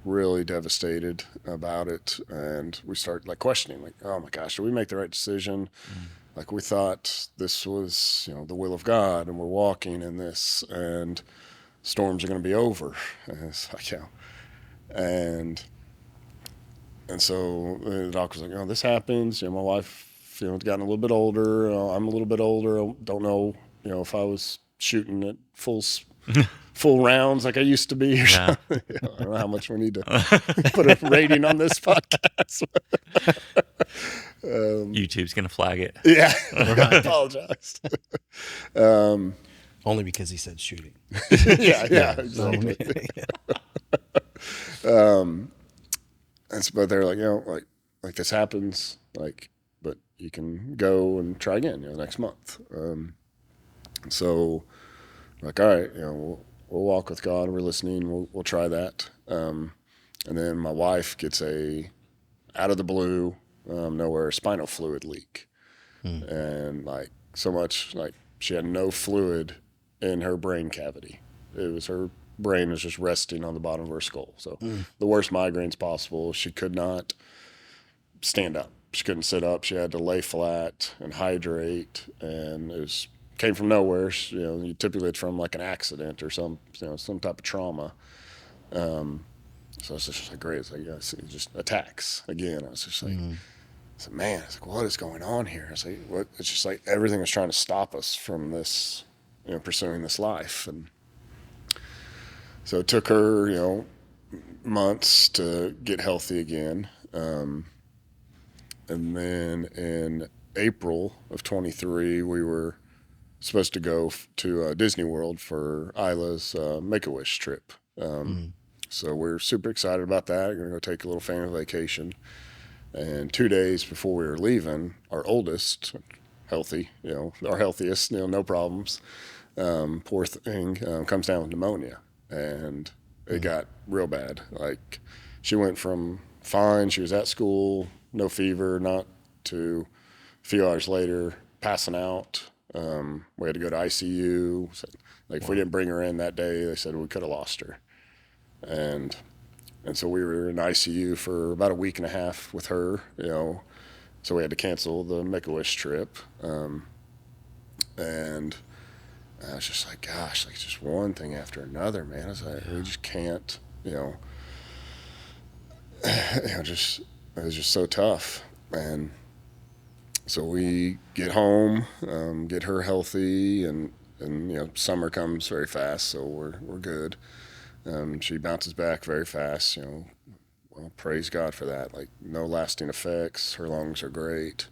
really devastated about it. And we start questioning, oh my gosh, did we make the right decision? Like, we thought this was, the will of God, and we're walking in this, and storms are going to be over. And it's like, and so the doctor's like, this happens. My wife, has gotten a little bit older. I'm a little bit older. I don't know, if I was shooting at full rounds like I used to be. Or something. I don't know how much we need to put a rating on this podcast. YouTube's gonna flag it. Yeah, I apologize. Only because he said shooting. Yeah, exactly. But they're like, like this happens, but you can go and try again, next month. So, all right, we'll walk with God. We're listening. We'll try that. And then my wife gets out of the blue, nowhere, spinal fluid leak, and so much she had no fluid in her brain cavity. It was her brain was just resting on the bottom of her skull. So the worst migraines possible. She could not stand up. She couldn't sit up. She had to lay flat and hydrate, and it came from nowhere. You typically it's from an accident or some type of trauma. So it's just great. It's it just attacks again. I was just I said, man, it's what is going on here? I was what? It's just everything was trying to stop us from this, pursuing this life. And so it took her, months to get healthy again. And then in April of 23, we were supposed to go to Disney World for Isla's Make-A-Wish trip. So we're super excited about that. We're going to go take a little family vacation. And 2 days before we were leaving, our oldest, healthy, our healthiest, no problems, poor thing, comes down with pneumonia. And it got real bad. Like, she went from fine, she was at school, no fever, not, to a few hours later, passing out. We had to go to ICU. So, like, if we didn't bring her in that day, they said we could have lost her. And so we were in ICU for about a week and a half with her, So we had to cancel the Make-A-Wish trip. And I was just like, gosh, like, just one thing after another, man. I was like, we just can't, just, it was just so tough. And so we get home, get her healthy, and summer comes very fast, so we're good. She bounces back very fast, well, praise God for that. Like, no lasting effects. Her lungs are great.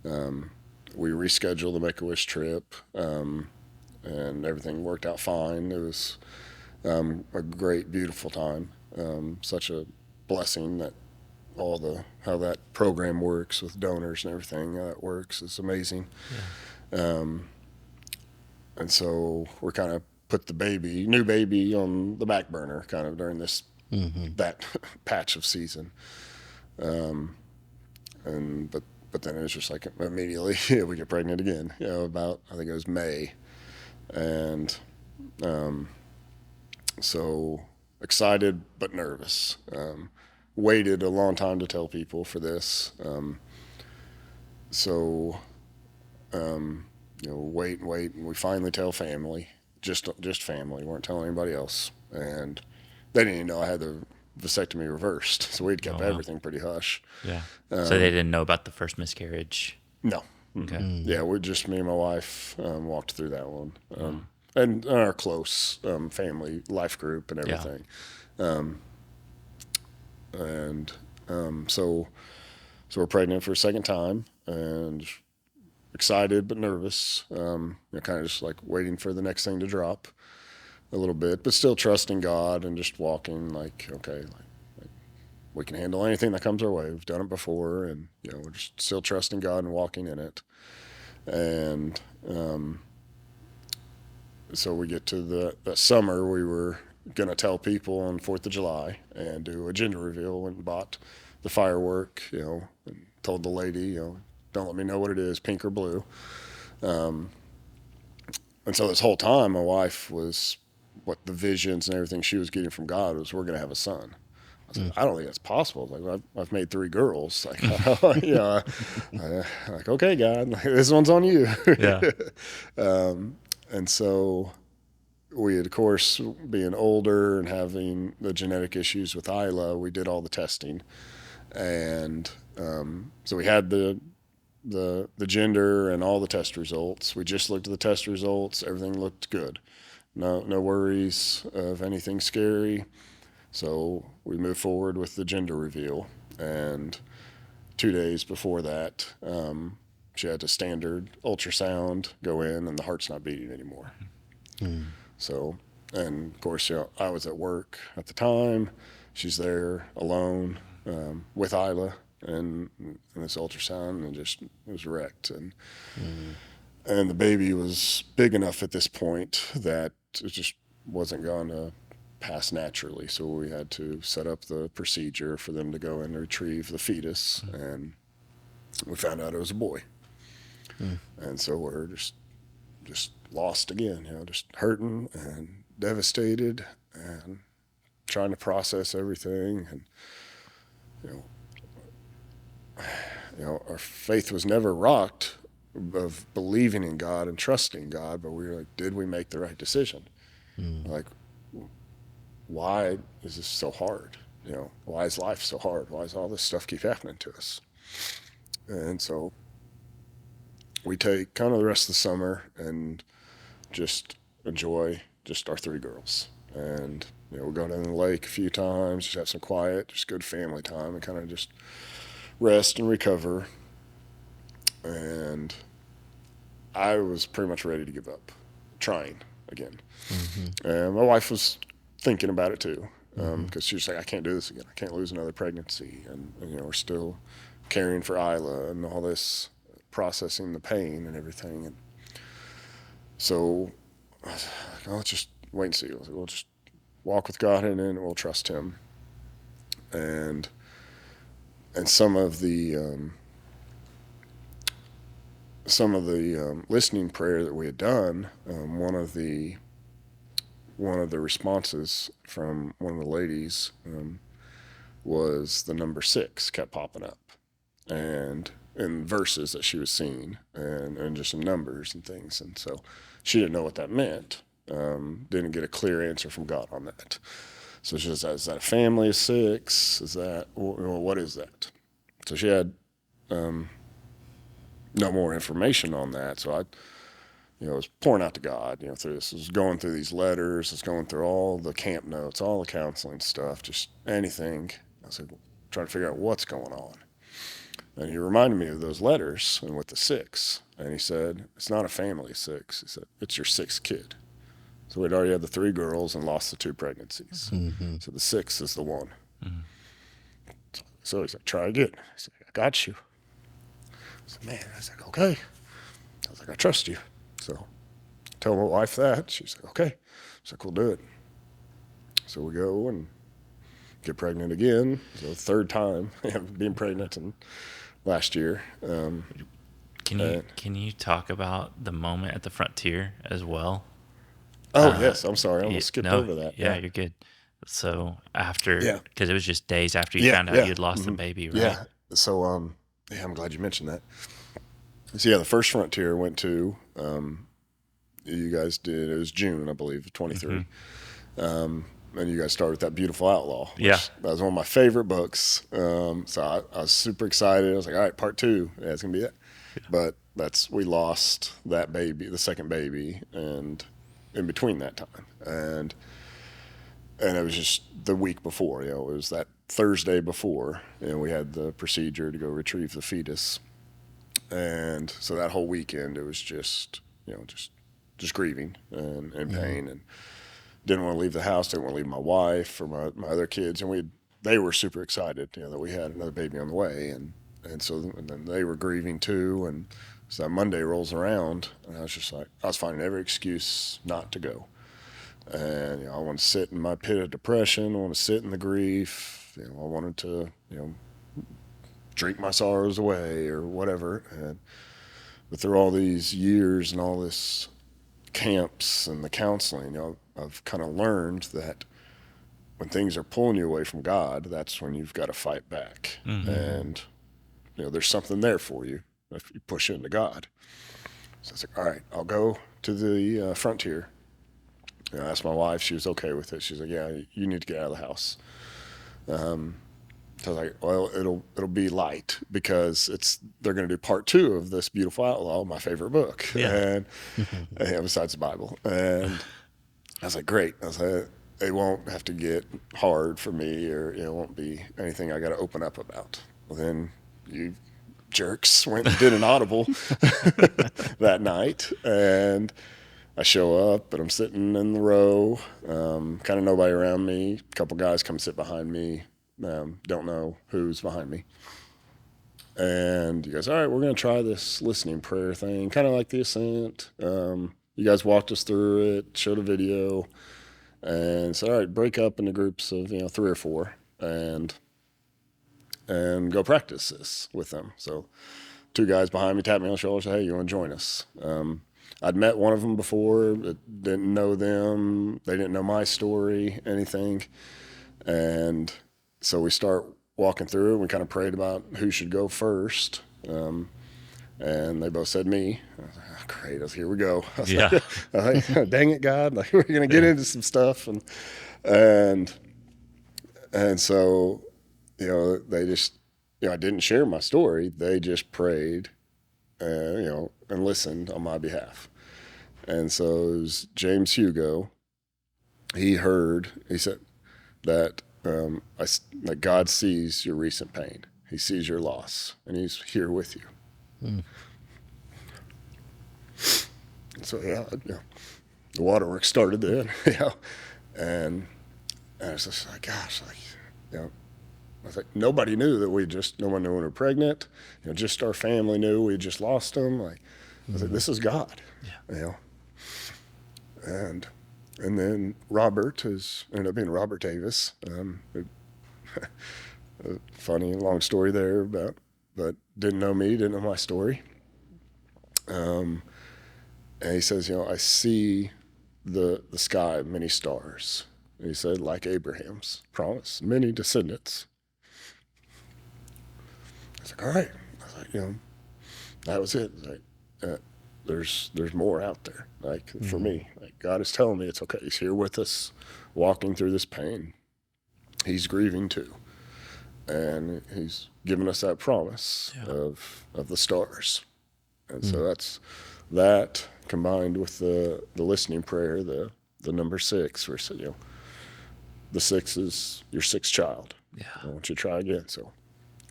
We rescheduled the Make-A-Wish trip, and everything worked out fine. It was a great, beautiful time. Such a blessing that how that program works with donors and everything, how that works is amazing. Yeah. And so we're kind of put the new baby on the back burner kind of during that patch of season. But then it was just like immediately we get pregnant again, about, I think it was May. And so excited but nervous. Waited a long time to tell people for this. Wait, and we finally tell family, just family. We weren't telling anybody else, and they didn't even know I had the vasectomy reversed. So we'd kept everything pretty hush. Yeah. So they didn't know about the first miscarriage. No. Okay. Yeah, me and my wife walked through that one, and our close family life group and everything. So we're pregnant for a second time, and excited but nervous, kind of just like waiting for the next thing to drop a little bit, but still trusting God and just walking like, okay, like we can handle anything that comes our way. We've done it before, and we're just still trusting God and walking in it. And so we get to that summer. We were gonna tell people on 4th of July and do a gender reveal. Went and bought the firework, and told the lady, don't let me know what it is, pink or blue. And so this whole time, my wife was, what the visions and everything she was getting from God was, we're going to have a son. I was like, I don't think that's possible. Like, I've made 3 girls. Like, like, okay, God, like, this one's on you. Yeah. And so we had, of course, being older and having the genetic issues with Isla, we did all the testing. And so we had the gender and all the test results. We just looked at the test results. Everything looked good. No worries of anything scary. So we moved forward with the gender reveal. And 2 days before that, she had a standard ultrasound go in, and the heart's not beating anymore. So, and of course, I was at work at the time. She's there alone with Isla. And this ultrasound, and it was wrecked, and the baby was big enough at this point that it just wasn't going to pass naturally. So we had to set up the procedure for them to go and retrieve the fetus, and we found out it was a boy. And so we're just lost again, just hurting and devastated and trying to process everything, and our faith was never rocked of believing in God and trusting God, but we were like, did we make the right decision? Like, why is this so hard? Why is life so hard? Why does all this stuff keep happening to us? And so we take kind of the rest of the summer and just enjoy just our 3 girls. And, we'll go down to the lake a few times, just have some quiet, just good family time, and kind of just rest and recover. And I was pretty much ready to give up trying again. And my wife was thinking about it too, because she was like, I can't do this again. I can't lose another pregnancy. And we're still caring for Isla and all this, processing the pain and everything. And so I was like, oh, let's just wait and see. I was like, we'll just walk with God in it and we'll trust Him. And some of the listening prayer that we had done, one of the responses from one of the ladies was the number 6 kept popping up, and in verses that she was seeing, and just some numbers and things, and so she didn't know what that meant. Didn't get a clear answer from God on that. So she says, "Is that a family of 6? Is that what is that?" So she had no more information on that. So I was pouring out to God, through this. I was going through these letters. I was going through all the camp notes, all the counseling stuff, just anything. I was like, trying to figure out what's going on. And he reminded me of those letters and with the 6. And he said, it's not a family of 6. He said, it's your 6th kid. So we'd already had the 3 girls and lost the 2 pregnancies. So the 6th is the one. So he's like, try again. I said, I got you. I said, man. I was like, okay. I was like, I trust you. So tell my wife that. She's like, okay. So we'll do it. So we go and get pregnant again. So 3rd time being pregnant and last year. Can you talk about the moment at the frontier as well? Oh, yes. I'm sorry. I almost skipped over that. Yeah, you're good. So after, Yeah. because it was just days after you Yeah, found out yeah. you'd lost the baby, right? Yeah. So, I'm glad you mentioned that. So, the first frontier went to, you guys did, it was June, I believe, of 23. And you guys started with that Beautiful Outlaw. Which, Yeah. That was one of my favorite books. So I was super excited. I was like, all right, part 2. Yeah, it's going to be it. Yeah. But we lost that baby, the second baby, and in between that time. And it was just the week before, it was that Thursday before, we had the procedure to go retrieve the fetus. And so that whole weekend, it was just grieving and pain, and didn't want to leave the house, didn't want to leave my wife or my other kids. And they were super excited, that we had another baby on the way. And then they were grieving too. And so that Monday rolls around, and I was just like, I was finding every excuse not to go. And I want to sit in my pit of depression. I want to sit in the grief. I wanted to, drink my sorrows away or whatever. But through all these years and all this camps and the counseling, I've kind of learned that when things are pulling you away from God, that's when you've got to fight back. And there's something there for you if you push into God. So I was like, all right, I'll go to the frontier. I asked my wife; she was okay with it. She's like, "Yeah, you need to get out of the house." So I was like, "Well, it'll be light because they're going to do part 2 of this Beautiful Outlaw, my favorite book, and besides the Bible." And I was like, "Great." I was like, "It won't have to get hard for me, or it won't be anything I got to open up about." Well, then you jerks went and did an audible that night, and I show up, and I'm sitting in the row, kind of nobody around me. A couple guys come sit behind me, don't know who's behind me. And you guys, all right, we're going to try this listening prayer thing, kind of like the Ascent. You guys walked us through it, showed a video, and said, all right, break up into groups of 3 or 4, and go practice this with them. So 2 guys behind me tapped me on the shoulder, said, hey, you want to join us? I'd met one of them before, but didn't know them. They didn't know my story, anything. And so we start walking through, and we kind of prayed about who should go first. And they both said me. I was like, oh, great. I was, here we go. I was like, dang it, God. Like, we're going to get into some stuff. And so, they just, I didn't share my story. They just prayed, and listened on my behalf. And so it was James Hugo. He said that that God sees your recent pain. He sees your loss, and He's here with you. So yeah, the waterworks started then. And I was just like, gosh, like, I was like, nobody knew that no one knew we were pregnant. Just our family knew we just lost them. Like, I was like, this is God. Yeah. And then Robert ended up being Robert Davis. A funny long story there but didn't know me, didn't know my story. And he says, I see the sky, many stars. And he said, like Abraham's promise, many descendants. I was like, all right. I was like, that was it. Like, there's more out there. Like for me, like God is telling me it's okay. He's here with us, walking through this pain. He's grieving too, and He's given us that promise of the stars. And so that's that combined with the listening prayer, the number 6, where it said, the 6 is your 6th child. Yeah. I want you to try again. So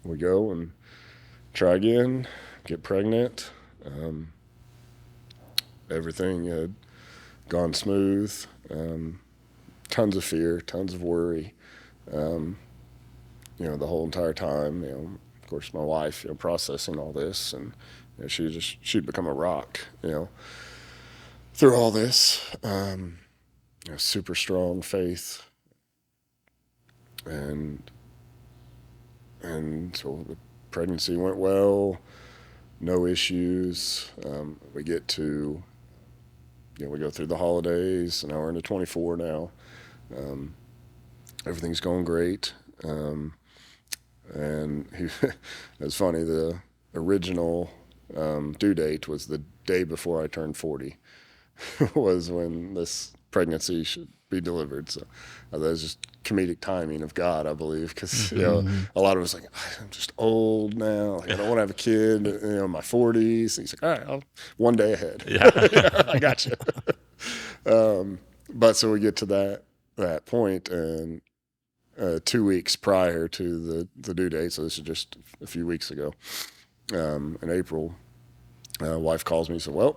we go and try again, get pregnant. Everything had gone smooth. Tons of fear, tons of worry. The whole entire time. Of course, my wife, processing all this, and she'd become a rock. Through all this, super strong faith, and so the pregnancy went well, no issues. We get to, we go through the holidays, and now we're into 24 now. Everything's going great. And it's funny, the original due date was the day before I turned 40, was when this pregnancy should be delivered. So that was just comedic timing of God, I believe, because a lot of us like, I'm just old now, like, I don't want to have a kid, in my 40s. And he's like, all right, I'll one day ahead. Yeah. I got you. But so we get to that point, and 2 weeks prior to the due date, so this is just a few weeks ago, in April, wife calls me and said, so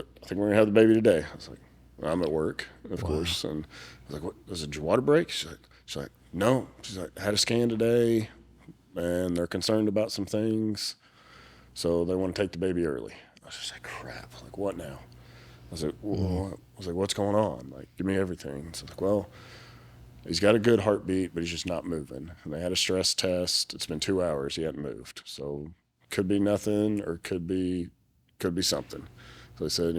I think we're going to have the baby today. I was like, well, I'm at work, of course. And I was like, what, is it your water break? She's like, no. She's like, I had a scan today, and they're concerned about some things, so they want to take the baby early. I was just like, crap. Like, what now? I was like, what's going on? Like, give me everything. So I was like, well, he's got a good heartbeat, but he's just not moving. And they had a stress test. It's been 2 hours. He hadn't moved. So could be nothing, or could be something. So they said,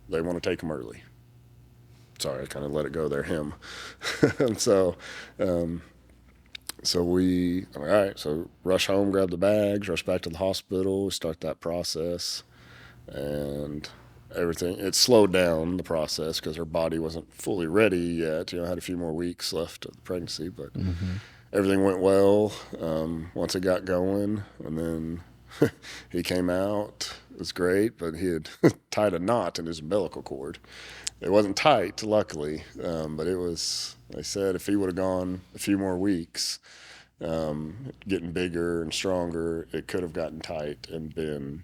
they want to take him early. Sorry, I kind of let it go there, him. And so, I'm like, all right, so rush home, grab the bags, rush back to the hospital, start that process. And everything, it slowed down the process because her body wasn't fully ready yet. I had a few more weeks left of the pregnancy, but everything went well once it got going. And then he came out. It was great, but he had tied a knot in his umbilical cord. It wasn't tight, luckily, but it was, they said, if he would have gone a few more weeks, getting bigger and stronger, it could have gotten tight and been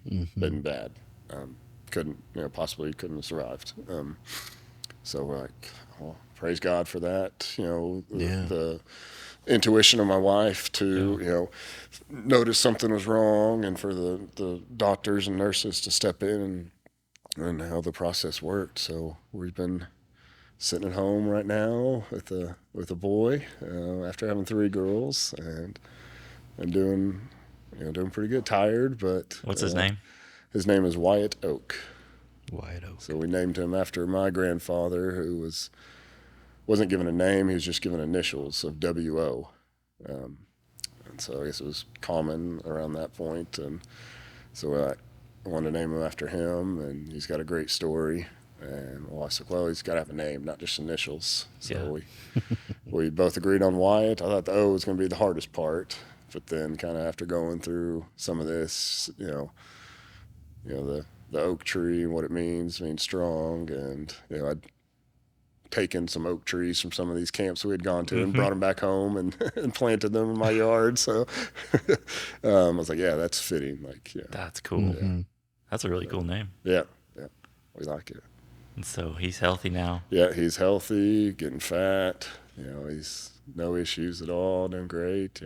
bad. Possibly couldn't have survived. So we're like, well, praise God for that. The intuition of my wife to, notice something was wrong, and for the doctors and nurses to step in and how the process worked. So we've been sitting at home right now with a boy after having 3 girls, and doing pretty good. Tired, but What's his name? His name is Wyatt Oak. Wyatt Oak. So we named him after my grandfather, who wasn't given a name. He was just given initials of W.O. And so I guess it was common around that point. And so I wanted to name him after him, and he's got a great story. And I said, well, he's got to have a name, not just initials. So we both agreed on Wyatt. I thought the O was going to be the hardest part, but then kind of after going through some of this, the oak tree and what it means strong. And, I'd taken some oak trees from some of these camps we had gone to and brought them back home and planted them in my yard. So I was like, yeah, that's fitting. Like, yeah. That's cool. That's a really cool name. Yeah. Yeah. We like it. And so he's healthy now. Yeah, he's healthy, getting fat. He's no issues at all, doing great.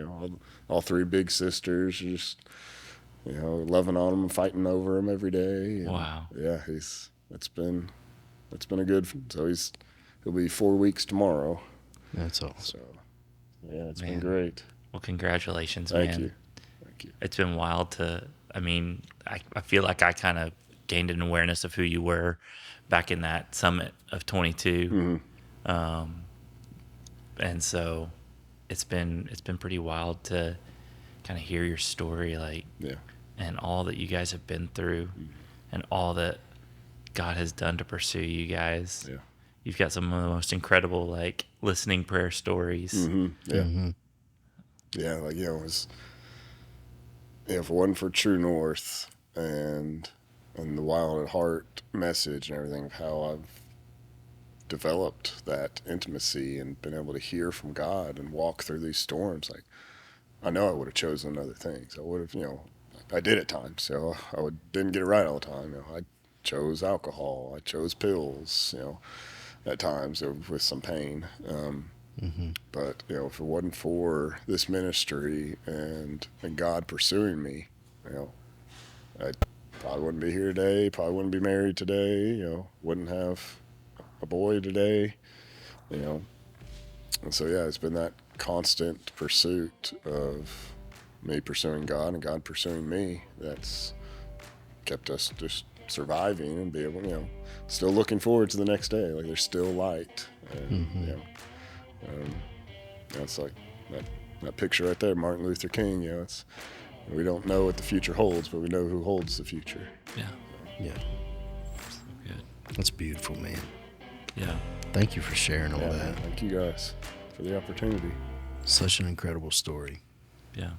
All three big sisters are just, loving on him and fighting over him every day. And Wow. yeah, it's been a good. So he'll be 4 weeks tomorrow. That's awesome. So yeah, it's Man. been great. Well, congratulations, Thank man. you. Thank you. It's been wild to, I feel like I kind of gained an awareness of who you were back in that summit of 22. Mm-hmm. And so it's been pretty wild to kind of hear your story, like, Yeah. and all that you guys have been through and all that God has done to pursue you guys. Yeah. You've got some of the most incredible, like, listening prayer stories. Mm-hmm. Yeah. Mm-hmm. Yeah. Like, it was, if it wasn't for True North and the Wild at Heart message and everything of how I've developed that intimacy and been able to hear from God and walk through these storms, like, I know I would have chosen other things. I would have, I did at times. Didn't get it right all the time. I chose alcohol. I chose pills, at times with some pain. But, if it wasn't for this ministry and God pursuing me, I probably wouldn't be here today, probably wouldn't be married today, wouldn't have a boy today, And so, yeah, it's been that constant pursuit of me pursuing God and God pursuing me that's kept us just surviving and be able, still looking forward to the next day. Like, there's still light. And, it's like that picture right there, Martin Luther King, we don't know what the future holds, but we know who holds the future. Yeah. Yeah. So good. That's beautiful, man. Yeah. Thank you for sharing all Yeah, that. thank you guys for the opportunity. Such an incredible story. Yeah.